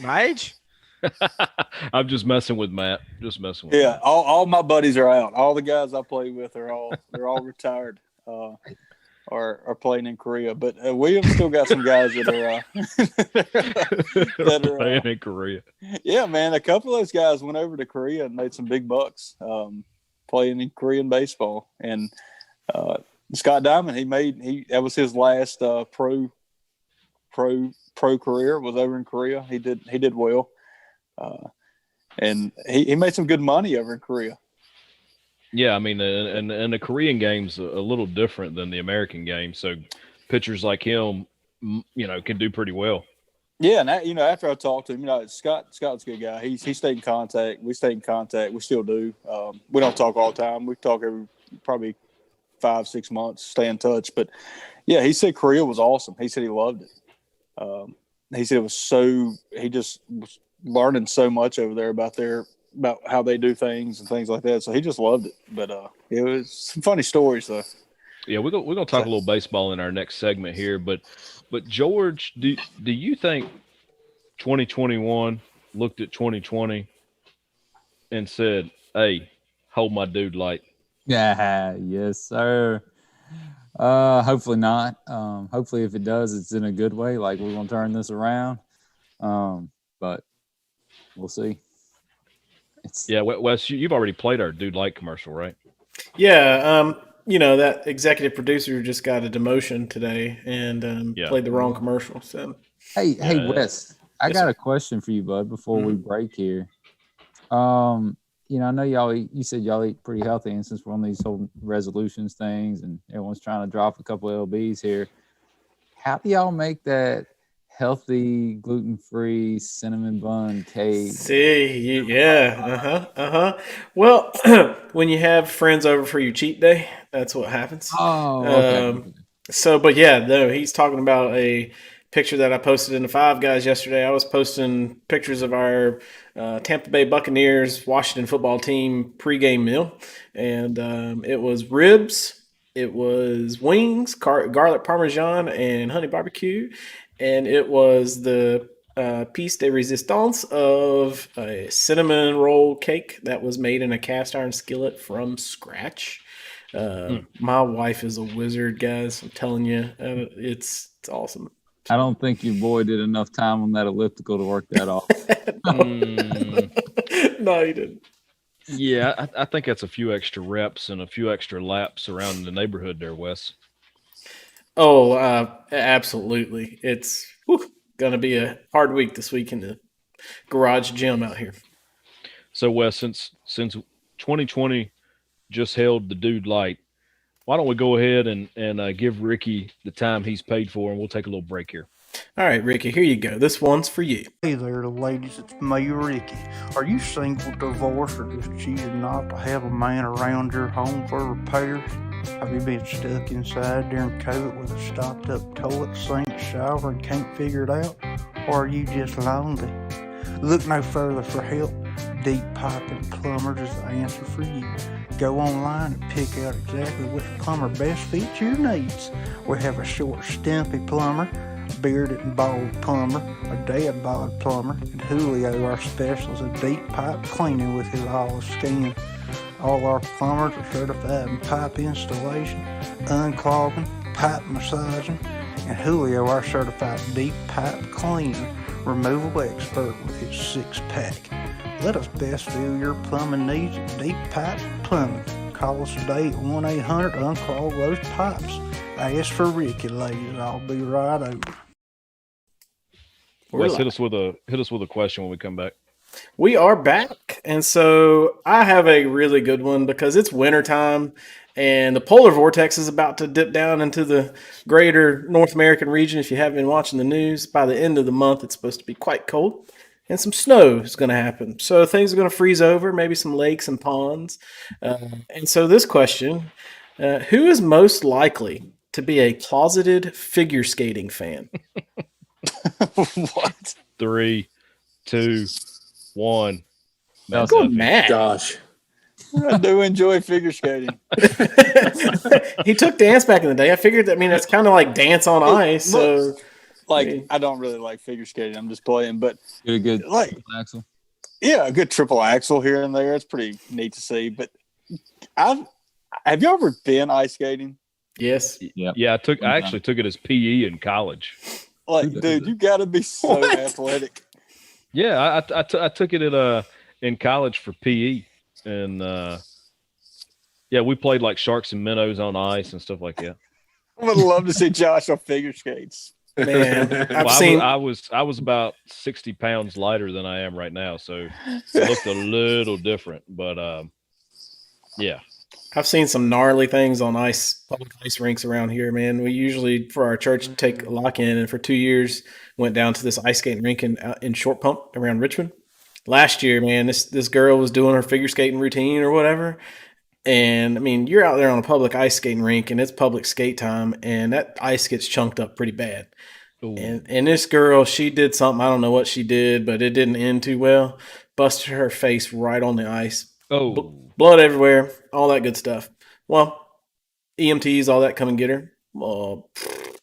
My age? I'm just messing with Matt. Just messing with Matt. All my buddies are out. All the guys I play with they're all retired. Are playing in Korea, but Williams still got some guys that are playing in Korea. Yeah, man, a couple of those guys went over to Korea and made some big bucks playing in Korean baseball. And Scott Diamond, that was his last pro career was over in Korea. He did well, and he made some good money over in Korea. Yeah, I mean, and the Korean game's a little different than the American game. So pitchers like him, can do pretty well. Yeah, and after I talked to him, Scott's a good guy. He stayed in contact. We stayed in contact. We still do. We don't talk all the time. We talk every probably 5-6 months. Stay in touch. But yeah, he said Korea was awesome. He said he loved it. He said it was he just was learning so much over there about how they do things and things like that. So he just loved it. But it was some funny stories though. Yeah, we're gonna talk a little baseball in our next segment here. But George, do you think 2021 looked at 2020 and said, "Hey, hold my dude light"? Yeah, yes, sir. Hopefully not. Hopefully if it does, it's in a good way. Like we're gonna turn this around. But we'll see. Yeah, Wes, you've already played our Dude Light commercial, right? Yeah, that executive producer just got a demotion today and played the wrong commercial. So, hey, Wes, I got a question for you, bud. Before we break here, I know you said y'all eat pretty healthy, and since we're on these whole resolutions things, and everyone's trying to drop a couple of LBs here, how do y'all make that healthy, gluten-free cinnamon bun cake? Well, when you have friends over for your cheat day, that's what happens. Oh, okay. He's talking about a picture that I posted in the Five Guys yesterday. I was posting pictures of our Tampa Bay Buccaneers Washington football team pregame meal, and it was ribs, it was wings, garlic parmesan, and honey barbecue. And it was the piece de resistance of a cinnamon roll cake that was made in a cast iron skillet from scratch. My wife is a wizard, guys. I'm telling you, it's awesome. I don't think your boy did enough time on that elliptical to work that off. No, he didn't. Yeah, I think that's a few extra reps and a few extra laps around the neighborhood there, Wes. Oh, absolutely. It's going to be a hard week this week in the garage gym out here. So, Wes, since 2020 just held the dude light, why don't we go ahead and give Ricky the time he's paid for, and we'll take a little break here. All right, Ricky, here you go. This one's for you. Hey there, ladies, it's me, Ricky. Are you single, divorced, or just choosing not to have a man around your home for repairs? Have you been stuck inside during COVID with a stopped up toilet, sink, shower, and can't figure it out? Or are you just lonely? Look no further for help. Deep Piping Plumbers is the answer for you. Go online and pick out exactly which plumber best fits your needs. We have a short, stumpy plumber, bearded and bald plumber, a dead bald plumber, and Julio, our specialist of deep pipe cleaning with his olive skin. All our plumbers are certified in pipe installation, unclogging, pipe massaging, and Julio, our certified deep pipe cleaner, removal expert with his 6-pack. Let us best fill your plumbing needs at Deep Pipe Plumbing. Call us today at 1-800-UNCLOG those pipes. Ask for Ricky, ladies. I'll be right over. Wes, hit us with a question when we come back. We are back. And so I have a really good one because it's wintertime and the polar vortex is about to dip down into the greater North American region. If you haven't been watching the news, by the end of the month, it's supposed to be quite cold and some snow is going to happen. So things are going to freeze over, maybe some lakes and ponds. And so this question, who is most likely to be a closeted figure skating fan? What? 3, 2, 1. Go Go Matt. Josh. I do enjoy figure skating. He took dance back in the day. I figured that, it's kind of like dance on ice. So Like, I don't really like figure skating. I'm just playing, but Good like, Axel. yeah, a good triple axel here and there. It's pretty neat to see. But have you ever been ice skating? yes. Yeah, I actually took it as PE in college. Like, dude, you got to be so athletic. Yeah, I took it in college for PE, and yeah, we played like sharks and minnows on ice and stuff like that. I would love to see Josh on figure skates. Man, Well, I was about 60 pounds lighter than I am right now, so it looked a little different. But yeah, I've seen some gnarly things on public ice rinks around here, man. We usually, for our church, take a lock in, and for 2 years, went down to this ice skating rink in Short Pump around Richmond. Last year, man, this girl was doing her figure skating routine or whatever. And you're out there on a public ice skating rink and it's public skate time, and that ice gets chunked up pretty bad. Ooh. And this girl, she did something, I don't know what she did, but it didn't end too well. Busted her face right on the ice. Blood everywhere, all that good stuff. Well, EMTs, all that come and get her. Well,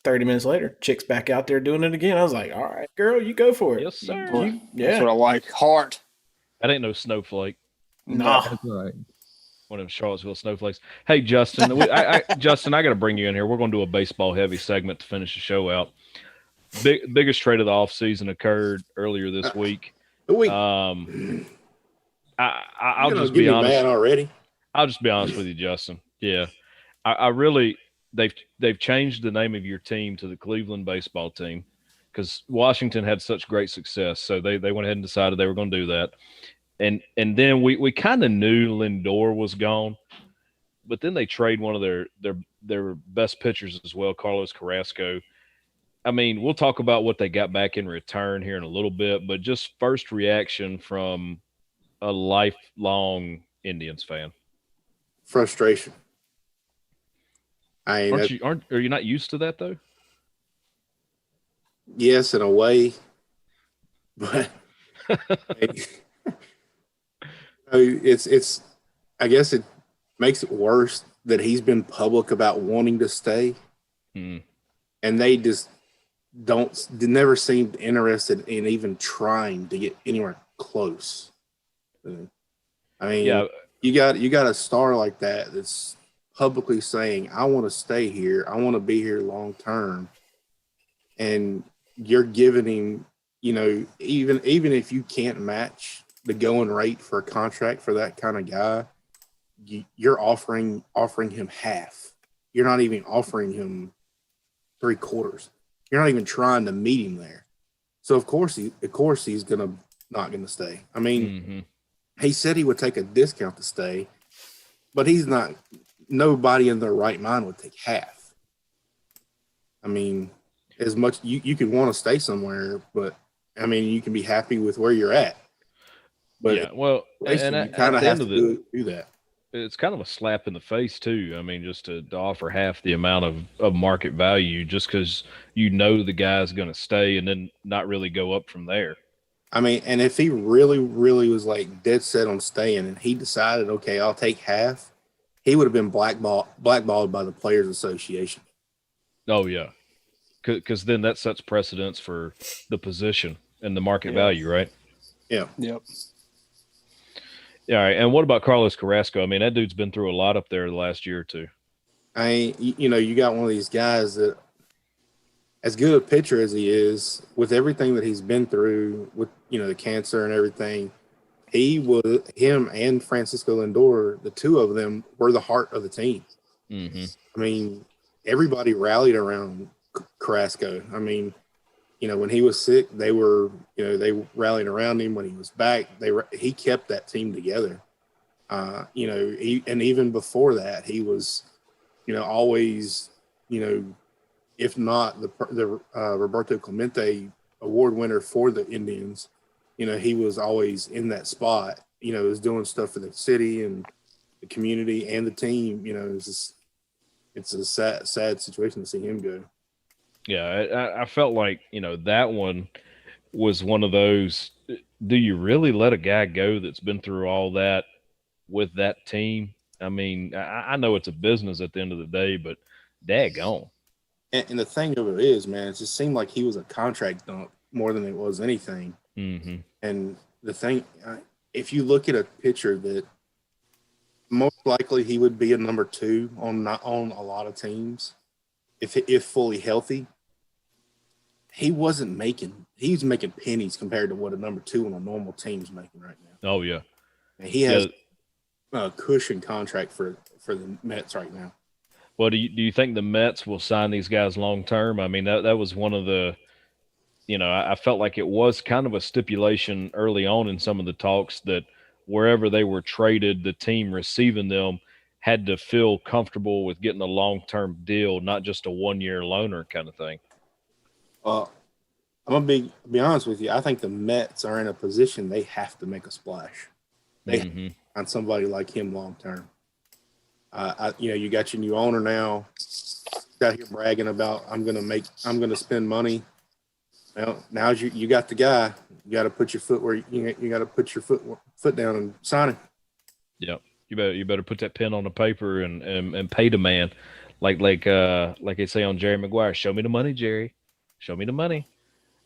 30 minutes later, chick's back out there doing it again. I was like, all right, girl, you go for it. Yes, sir. That's what I like. Heart. That ain't no snowflake. Nah. That's right. One of them Charlottesville snowflakes. Hey, Justin, Justin, I got to bring you in here. We're going to do a baseball heavy segment to finish the show out. Biggest trade of the offseason occurred earlier this week. I'll just be honest. Mad already. I'll just be honest with you, Justin. Yeah, I really they've changed the name of your team to the Cleveland baseball team because Washington had such great success. So they went ahead and decided they were going to do that. And then we kind of knew Lindor was gone, but then they trade one of their best pitchers as well, Carlos Carrasco. We'll talk about what they got back in return here in a little bit, but just first reaction from a lifelong Indians fan. Frustration. Are you not used to that though? Yes, in a way, but it's. I guess it makes it worse that he's been public about wanting to stay, and they just they never seemed interested in even trying to get anywhere close. Yeah. You got a star like that that's publicly saying, I want to stay here. I want to be here long term. And you're giving him, even if you can't match the going rate for a contract for that kind of guy, you're offering him half. You're not even offering him 3/4. You're not even trying to meet him there. So of course he's not gonna stay. I mean, he said he would take a discount to stay, but he's not. Nobody in their right mind would take half. I mean, as much you could want to stay somewhere, but I mean, you can be happy with where you're at. But yeah, well, and you kind of have to do that. It's kind of a slap in the face too. I mean, just to offer half the amount of market value just because you know the guy's going to stay and then not really go up from there. I mean, and if he really, really was like dead set on staying and he decided, okay, I'll take half, he would have been blackballed by the Players Association. Oh, yeah. Because then that sets precedence for the position and the market value, right? Yeah. Yep. Yeah. All right. And what about Carlos Carrasco? I mean, that dude's been through a lot up there the last year or two. You got one of these guys that, as good a pitcher as he is, with everything that he's been through, with the cancer and everything, him and Francisco Lindor, the two of them were the heart of the team. Mm-hmm. I mean, everybody rallied around Carrasco. I mean, when he was sick, they rallied around him. When he was back, he kept that team together. And even before that, he was, always, if not the Roberto Clemente award winner for the Indians, he was always in that spot. Was doing stuff for the city and the community and the team. It's a sad situation to see him go. Yeah, I felt like, that one was one of those, do you really let a guy go that's been through all that with that team? I mean, I know it's a business at the end of the day, but daggone. And the thing of it is, man, it just seemed like he was a contract dump more than it was anything. Mm-hmm. And the thing, if you look at a pitcher that most likely he would be a number 2 on a lot of teams, if fully healthy, he was making pennies compared to what a number 2 on a normal team's making right now. Oh yeah, and he has a cushion contract for the Mets right now. Well, do you think the Mets will sign these guys long term? I mean, that was one of the, I felt like it was kind of a stipulation early on in some of the talks that wherever they were traded, the team receiving them had to feel comfortable with getting a long-term deal, not just a 1-year loaner kind of thing. I'm gonna be honest with you. I think the Mets are in a position they have to make a splash. They have to find somebody like him long term. You got your new owner now, out here bragging about I'm gonna spend money. Well, now you got the guy. You got to put your foot where you got to put your foot down and sign him. Yep. You better put that pen on the paper and pay the man, like they say on Jerry Maguire. Show me the money, Jerry. Show me the money.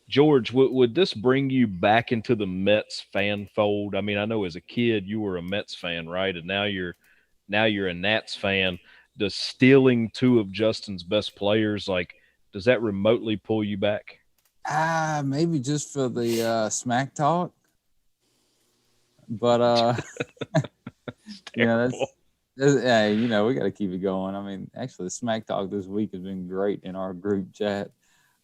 George, would this bring you back into the Mets fan fold? I mean, I know as a kid you were a Mets fan, right? And now you're a Nats fan. Does stealing 2 of Justin's best players, does that remotely pull you back? Maybe just for the smack talk. But that's we got to keep it going. I mean, actually, the smack talk this week has been great in our group chat.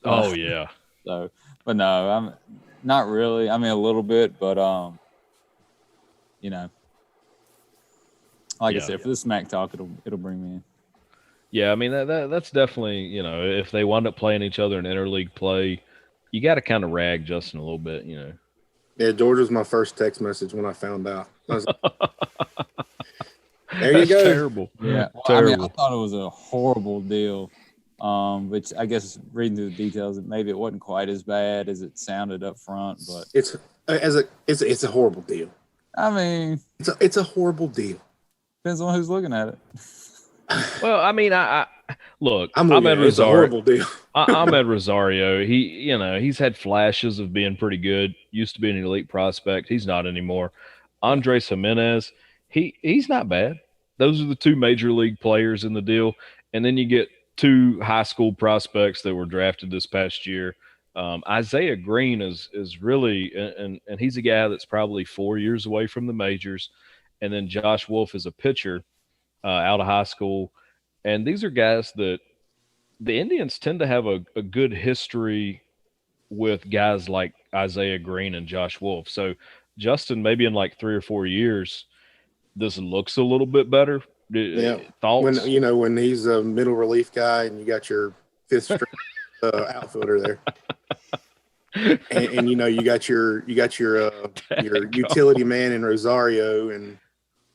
Oh yeah. So, but no, I'm not really. I mean, a little bit, but like I said, for the smack talk, it'll bring me in. Yeah, I mean that's definitely, if they wind up playing each other in interleague play, you got to kind of rag Justin a little bit, Yeah, George was my first text message when I found out. I was there you go. Terrible. Yeah, terrible. I mean, I thought it was a horrible deal. Which I guess reading through the details, maybe it wasn't quite as bad as it sounded up front, but it's a horrible deal. I mean, it's a horrible deal. Depends on who's looking at it. Well, I mean, I look. I'm at Rosario. It's a horrible deal. I'm at Rosario. He's had flashes of being pretty good. Used to be an elite prospect. He's not anymore. Andres Jimenez, he's not bad. Those are the 2 major league players in the deal, and then you get 2 high school prospects that were drafted this past year Isaiah Green is really, and he's a guy that's probably 4 years away from the majors. And then Josh Wolf is a pitcher out of high school. And these are guys that the Indians tend to have a good history with guys like Isaiah Green and Josh Wolf. So Justin, maybe in like 3 or 4 years, this looks a little bit better. Yeah. Thoughts? When he's a middle relief guy and you got your fifth string outfielder there. And you got your utility man in Rosario, and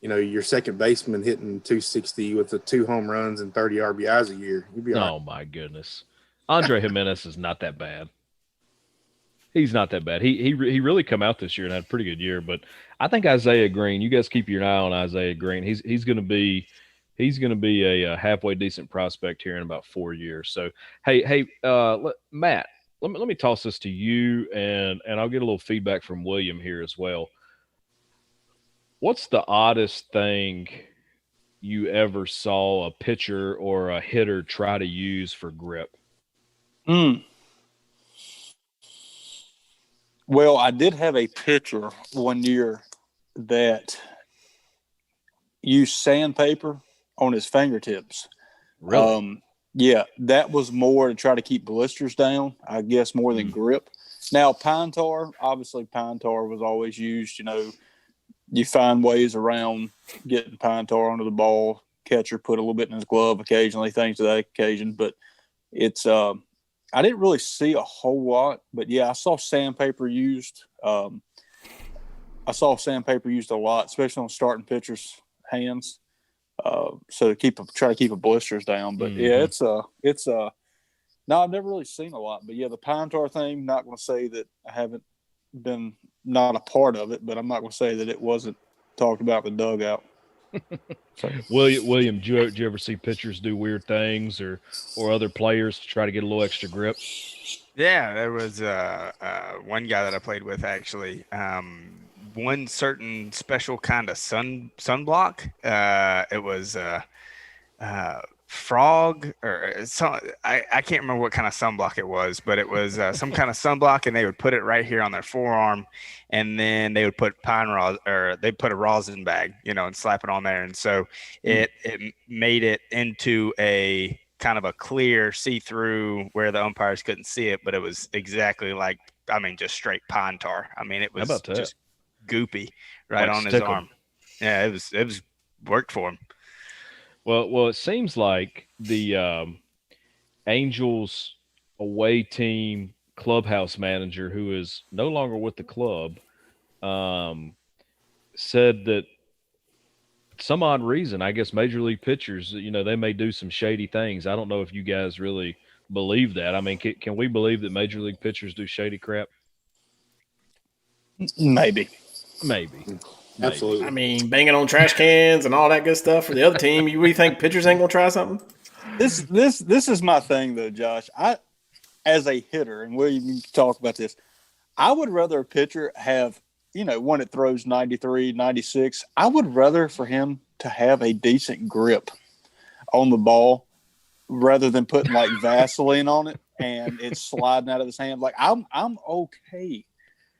your second baseman hitting 260 with the 2 home runs and 30 RBIs a year. You'd be all right. Oh my goodness, Andre Jimenez is not that bad. He's not that bad. He really come out this year and had a pretty good year. But I think Isaiah Green. You guys keep your eye on Isaiah Green. He's going to be a halfway decent prospect here in about 4 years. So hey, Matt. Let me toss this to you, and I'll get a little feedback from William here as well. What's the oddest thing you ever saw a pitcher or a hitter try to use for grip? Well, I did have a pitcher one year that used sandpaper on his fingertips. Really? Yeah, that was more to try to keep blisters down, I guess, more than grip. Now, pine tar was always used. You find ways around getting pine tar onto the ball. Catcher put a little bit in his glove occasionally, things to that occasion. But it's I didn't really see a whole lot. But, yeah, I saw sandpaper used. I saw sandpaper used a lot, especially on starting pitchers' hands. So to try to keep the blisters down. But yeah, no, I've never really seen a lot. But yeah, the pine tar thing, not going to say that I haven't been not a part of it, but I'm not going to say that it wasn't talked about in the dugout. So. William, do you ever see pitchers do weird things or other players to try to get a little extra grip? Yeah, there was one guy that I played with actually. One certain special kind of sunblock. It was frog or some. I can't remember what kind of sunblock it was, but it was some kind of sunblock, and they would put it right here on their forearm, and then they would put they put a rosin bag, and slap it on there, and so it made it into a kind of a clear see-through where the umpires couldn't see it, but it was exactly like, just straight pine tar. It was just goopy right on his arm. Yeah, it was worked for him. Well, it seems like the Angels away team clubhouse manager, who is no longer with the club, said that some odd reason, I guess major league pitchers, they may do some shady things. I don't know if you guys really believe that. Can we believe that major league pitchers do shady crap? Maybe. Absolutely. Banging on trash cans and all that good stuff for the other team. You really think pitchers ain't gonna try something? This is my thing though, Josh. I, as a hitter, and William, you can talk about this. I would rather a pitcher have, one that throws 93, 96. I would rather for him to have a decent grip on the ball rather than putting like Vaseline on it and it's sliding out of his hand. Like I'm okay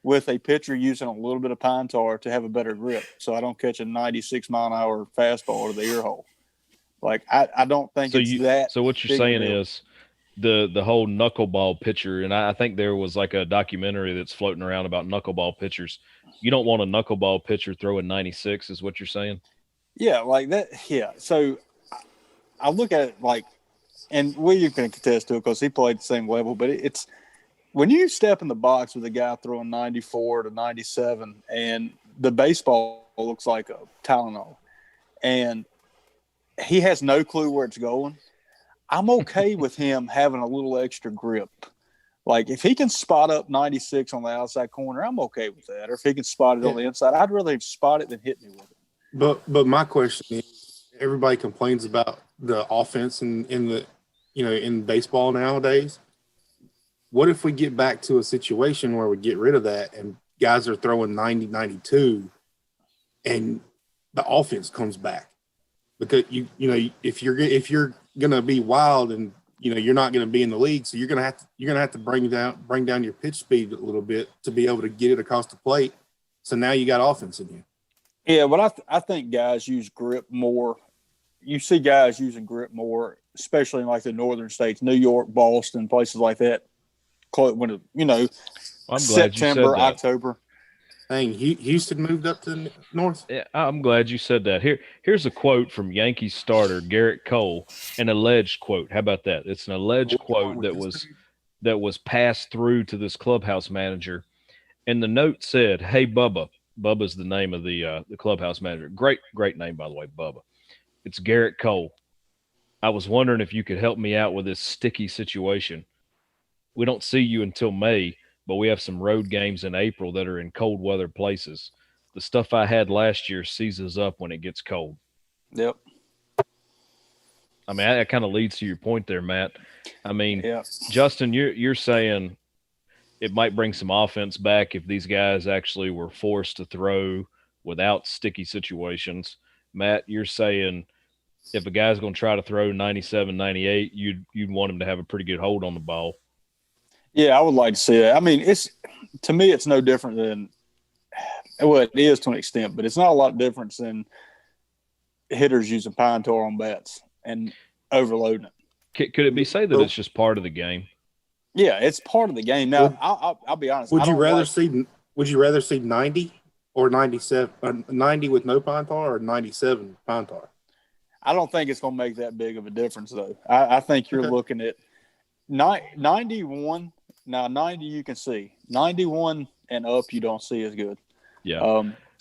with a pitcher using a little bit of pine tar to have a better grip, so I don't catch a 96-mile-an-hour fastball to the ear hole. Like I don't think that. So what you're saying is the whole knuckleball pitcher, and I think there was like a documentary that's floating around about knuckleball pitchers. You don't want a knuckleball pitcher throwing 96, is what you're saying? Yeah, like that. Yeah. So I look at it like, and William can contest to it because he played the same level, but it's when you step in the box with a guy throwing 94 to 97 and the baseball looks like a Tylenol and he has no clue where it's going, I'm okay with him having a little extra grip. Like if he can spot up 96 on the outside corner, I'm okay with that. Or if he can spot it on the inside, I'd rather him spot it than hit me with it. But my question is, everybody complains about the offense in the in baseball nowadays. What if we get back to a situation where we get rid of that and guys are throwing 90, 92 and the offense comes back? Because if you're going to be wild and you're not going to be in the league, so you're going to have to bring down your pitch speed a little bit to be able to get it across the plate. So now you got offense in you. Yeah, but I think guys use grip more. You see guys using grip more, especially in like the northern states, New York, Boston, places like that. When I'm glad September, you said that. October. Dang, Houston moved up to the north. Yeah, I'm glad you said that. Here's a quote from Yankees starter Garrett Cole, an alleged quote. How about that? It's an alleged quote that was passed through to this clubhouse manager, and the note said, "Hey Bubba." Bubba's the name of the clubhouse manager. Great name, by the way, Bubba. It's Garrett Cole. I was wondering if you could help me out with this sticky situation. We don't see you until May, but we have some road games in April that are in cold weather places. The stuff I had last year seizes up when it gets cold. Yep. I mean, that kind of leads to your point there, Matt. I mean, Yeah. Justin, you're saying it might bring some offense back if these guys actually were forced to throw without sticky situations. Matt, you're saying if a guy's going to try to throw 97, 98, you'd want him to have a pretty good hold on the ball. Yeah, I would like to see that. I mean, to me, it's no different than it is to an extent, but it's not a lot of difference than hitters using pine tar on bats and overloading it. Could it be said that it's just part of the game? Yeah, it's part of the game. Now, I'll be honest. Would you rather see 90 or 97? 90 with no pine tar or 97 pine tar? I don't think it's going to make that big of a difference, though. I think you're looking at 91. Now, 90 you can see. 91 and up you don't see as good. Yeah.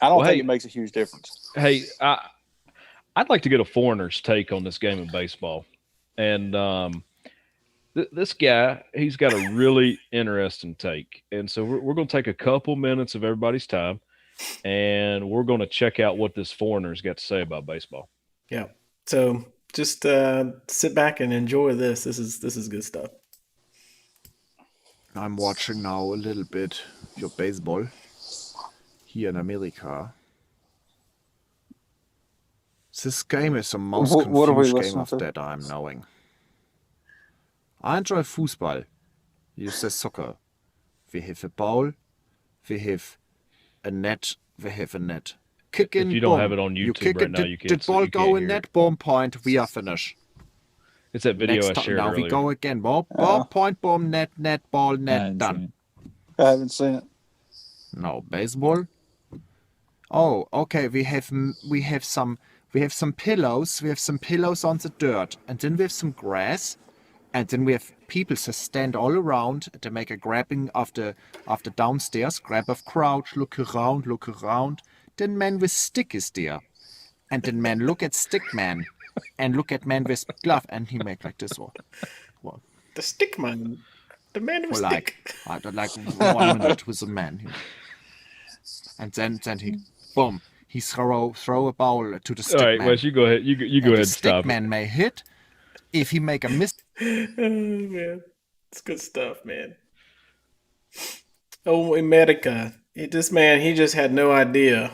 I don't think it makes a huge difference. Hey, I'd like to get a foreigner's take on this game of baseball. And this guy, he's got a really interesting take. And so we're going to take a couple minutes of everybody's time, and we're going to check out what this foreigner's got to say about baseball. Yeah. So just sit back and enjoy this. This is good stuff. I'm watching now a little bit your baseball here in America. This game is the most confused game of that I'm knowing. I enjoy football. You say soccer. We have a ball. We have a net. We have a net. Kick in, if you don't boom. have it on You YouTube kick right it, now, you can't. The ball go in net, boom, point. We are finished. It's that video I shared now earlier. we go again. Ball, point, boom, net, ball, net, done. I haven't seen it. No baseball. Oh, okay. We have some pillows. We have some pillows on the dirt, and then we have some grass, and then we have people that stand all around. They make a grabbing of the downstairs, grab of crouch, look around. Then man with stick is there, and then man look at stick man, and look at man with glove, and he make like this one. Well, the stick man, the man with stick. I don't like 1 minute with a man, and then he boom. He throw a ball to the stick man. All right, Wes, you go ahead. You go ahead and stop. The stick man may hit if he make a mistake. Oh man, it's good stuff, man. Oh, America! This man, he just had no idea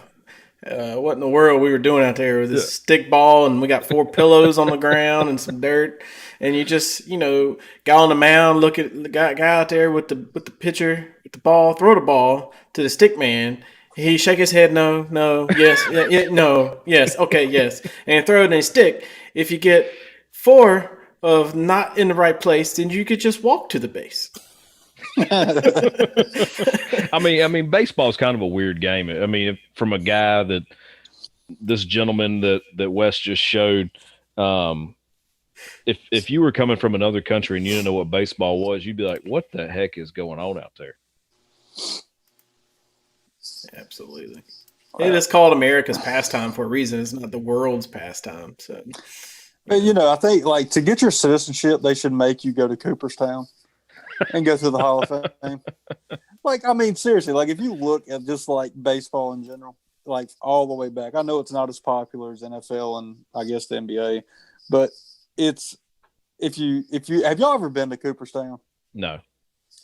what in the world we were doing out there with this stick ball, and we got 4 pillows on the ground and some dirt, and you just go on the mound, look at the guy out there with the pitcher, with the ball, throw the ball to the stick man. He shake his head, no, yes, yeah, no, yes, okay, yes, and throw it in a stick. If you get 4 of not in the right place, then you could just walk to the base. I mean, baseball is kind of a weird game. I mean, from a guy that this gentleman that Wes just showed, if you were coming from another country and you didn't know what baseball was, you'd be like, "What the heck is going on out there?" Absolutely. It is called America's pastime for a reason. It's not the world's pastime. So, but I think like to get your citizenship, they should make you go to Cooperstown and go through the Hall of Fame. Like, I mean, seriously, like if you look at just like baseball in general, like all the way back, I know it's not as popular as NFL and I guess the NBA, but it's if you have y'all ever been to Cooperstown? No.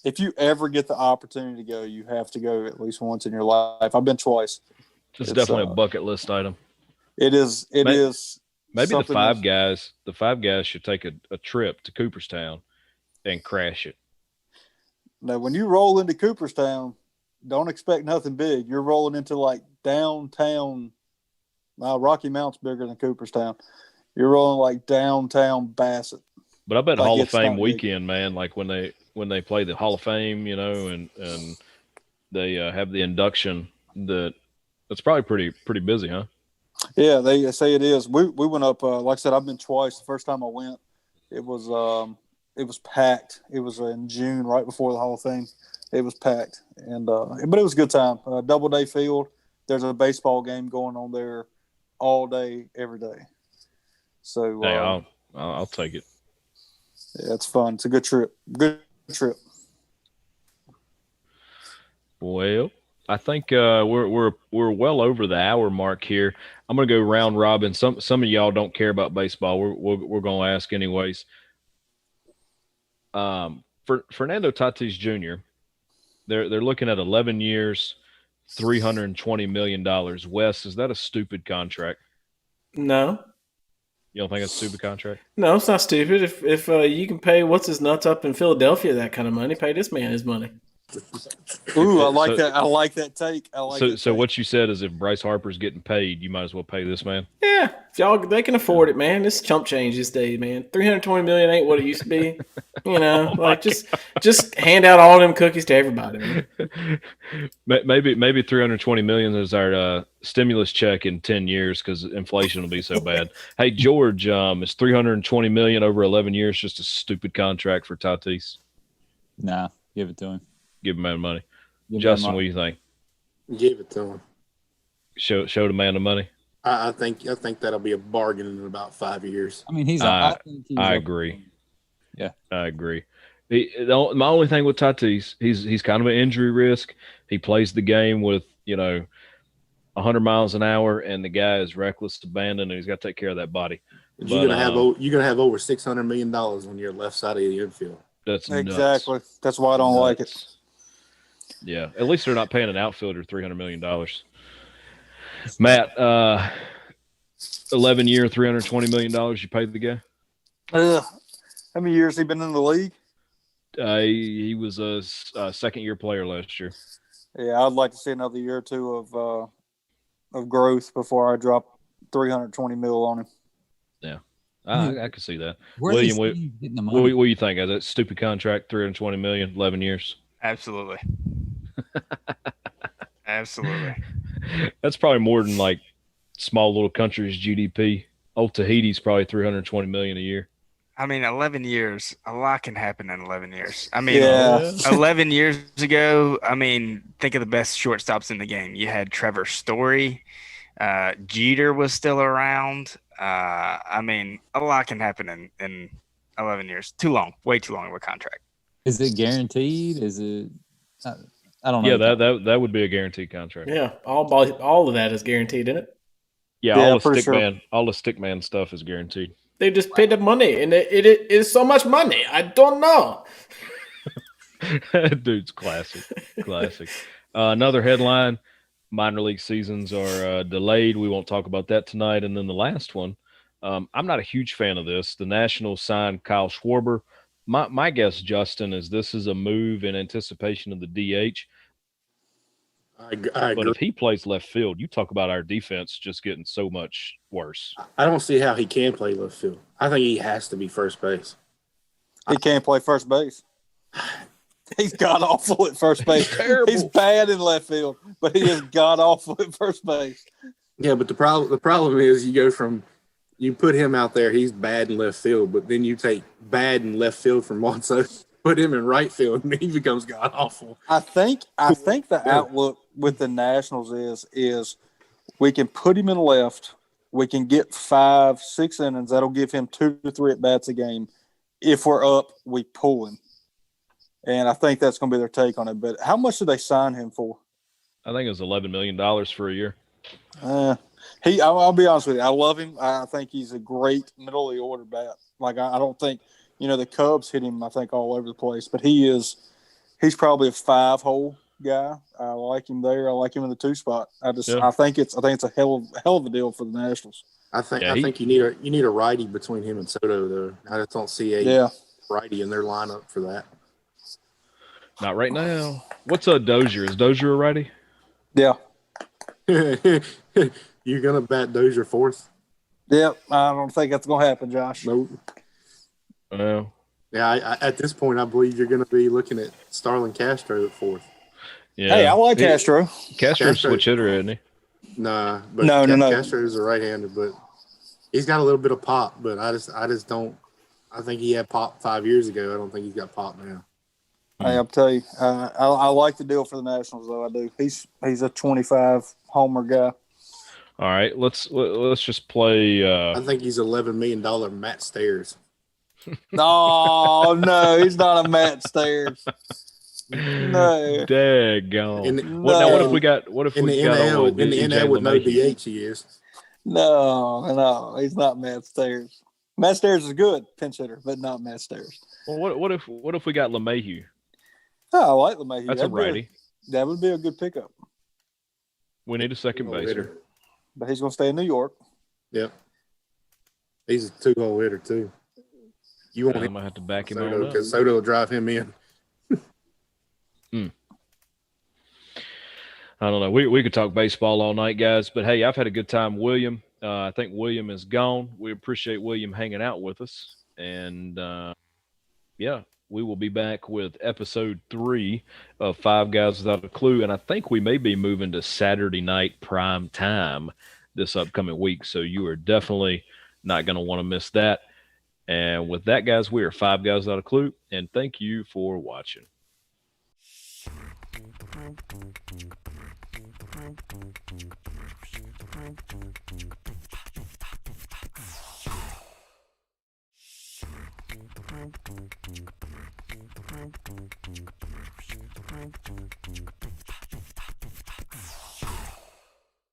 If you ever get the opportunity to go, you have to go at least once in your life. I've been twice. It's definitely a bucket list item. It is. Maybe something else. the five guys should take a trip to Cooperstown and crash it. Now, when you roll into Cooperstown, don't expect nothing big. You're rolling into like downtown. Rocky Mount's bigger than Cooperstown. You're rolling like downtown Bassett. But I bet Like, Hall of it's Fame not big. weekend, man, like when they play the Hall of Fame, and they have the induction, that's probably pretty busy, huh? Yeah, they say it is. We went up. Like I said, I've been twice. The first time I went, it was packed. It was in June, right before the Hall of Fame. It was packed, but it was a good time. Doubleday field. There's a baseball game going on there all day, every day. So Hey, I'll take it. yeah, it's fun. It's a good trip. Good trip. Well, I think we're well over the hour mark here. I'm gonna go round robin. Some of y'all don't care about baseball. We're gonna ask anyways. For Fernando Tatis Jr., they're looking at 11 years, $320 million. Wes, is that a stupid contract? No. You don't think it's a stupid contract? No, it's not stupid. If you can pay what's his nuts up in Philadelphia that kind of money, pay this man his money. Ooh, I like that. I like that take. So what you said is if Bryce Harper's getting paid, you might as well pay this man. Yeah, if they can afford it, man. This is chump change these days, man. $320 million ain't what it used to be. Just hand out all them cookies to everybody, man. Maybe 320 million is our stimulus check in 10 years because inflation will be so bad. Hey, George, is 320 million over 11 years just a stupid contract for Tatis? Nah, give it to him. Give him man money. Give Justin, him what do you think? Give it to him. Show the man the money. I think that'll be a bargain in about 5 years. I mean, I I agree. Yeah, I agree. My only thing with Tatis, he's kind of an injury risk. He plays the game with 100 miles an hour, and the guy is reckless, abandoned, and he's got to take care of that body. You're gonna have over $600 million on your left side of the infield. That's exactly. nuts. That's why I don't like it. Yeah, at least they're not paying an outfielder $300 million. Matt, 11-year, $320 million. You paid the guy. How many years has he been in the league? He was a second-year player last year. Yeah, I'd like to see another year or two of growth before I drop $320 million on him. Yeah, I can see that. Where William, what do you think? Is that stupid contract, $320 million, 11 years? Absolutely. Absolutely. That's probably more than like small little countries' GDP. Old Tahiti's probably $320 million a year. I mean, 11 years, a lot can happen in 11 years. I mean, Yeah. 11 years ago, I mean, think of the best shortstops in the game. You had Trevor Story. Jeter was still around. I mean, a lot can happen in 11 years. Too long, way too long of a contract. Is it guaranteed? Is it? I don't know. Yeah, that would be a guaranteed contract. Yeah, all of that is guaranteed, isn't it? Yeah, all the stickman stuff is guaranteed. They just paid the money, and it is so much money. I don't know. Dude's classic. Another headline: minor league seasons are delayed. We won't talk about that tonight. And then the last one, I'm not a huge fan of this. The Nationals signed Kyle Schwarber. My guess, Justin, is this is a move in anticipation of the DH. I But agree. if he plays left field, you talk about our defense just getting so much worse. I don't see how he can play left field. I think he has to be first base. He can't play first base. He's god awful at first base. Terrible. He's bad in left field, but he is god awful at first base. Yeah, but the problem is you put him out there, he's bad in left field, but then you take bad in left field from Monzo, put him in right field, and he becomes god awful. I think the outlook with the Nationals is we can put him in left. We can get 5-6 innings. That'll give him 2 to 3 at bats a game. If we're up, we pull him. And I think that's going to be their take on it. But how much did they sign him for? I think it was $11 million for a year. I'll be honest with you. I love him. I think he's a great middle of the order bat. Like I don't think the Cubs hit him. I think all over the place, but he's probably a 5-hole guy. I like him there. I like him in the 2 spot. I think it's a hell of a deal for the Nationals. I think Yeah, I think you need a righty between him and Soto though. I just don't see a righty in their lineup for that. Not right now. What's a Dozier? Is Dozier a righty? Yeah. You're gonna bat Dozier fourth? Yep. I don't think that's gonna happen, Josh. Nope. Well, Yeah, at this point, I believe you're going to be looking at Starlin Castro at fourth. yeah. Hey, I like Castro. Castro's switch hitter, isn't he? Nah, but No. Castro is a right-hander, but he's got a little bit of pop. But I just don't. I think he had pop 5 years ago. I don't think he's got pop now. Hey, I'll tell you, I like the deal for the Nationals, though. I do. He's a 25 homer guy. All right, let's just play. I think he's $11 million Matt Stairs. No, he's not a Matt Stairs. No. Daggone. What if we got? What if in we the got NL? old In the EJ NL with no LeMahieu? DH, he is. No, he's not Matt Stairs. Matt Stairs is good pinch hitter, but not Matt Stairs. Well, what if we got LeMahieu? Oh, I like LeMahieu. That's a righty. That would be a good pickup. We need a second baser. But he's going to stay in New York. Yep. He's a 2-hole hitter too. You want I'm him gonna have to back him on Soto up. because Soto will drive him in. I don't know. We could talk baseball all night, guys. But hey, I've had a good time. William, I think William is gone. We appreciate William hanging out with us, and yeah, we will be back with episode 3 of Five Guys Without a Clue, and I think we may be moving to Saturday night prime time this upcoming week. So you are definitely not going to want to miss that. And with that, guys, we are Five Guys Without a Clue, and thank you for watching.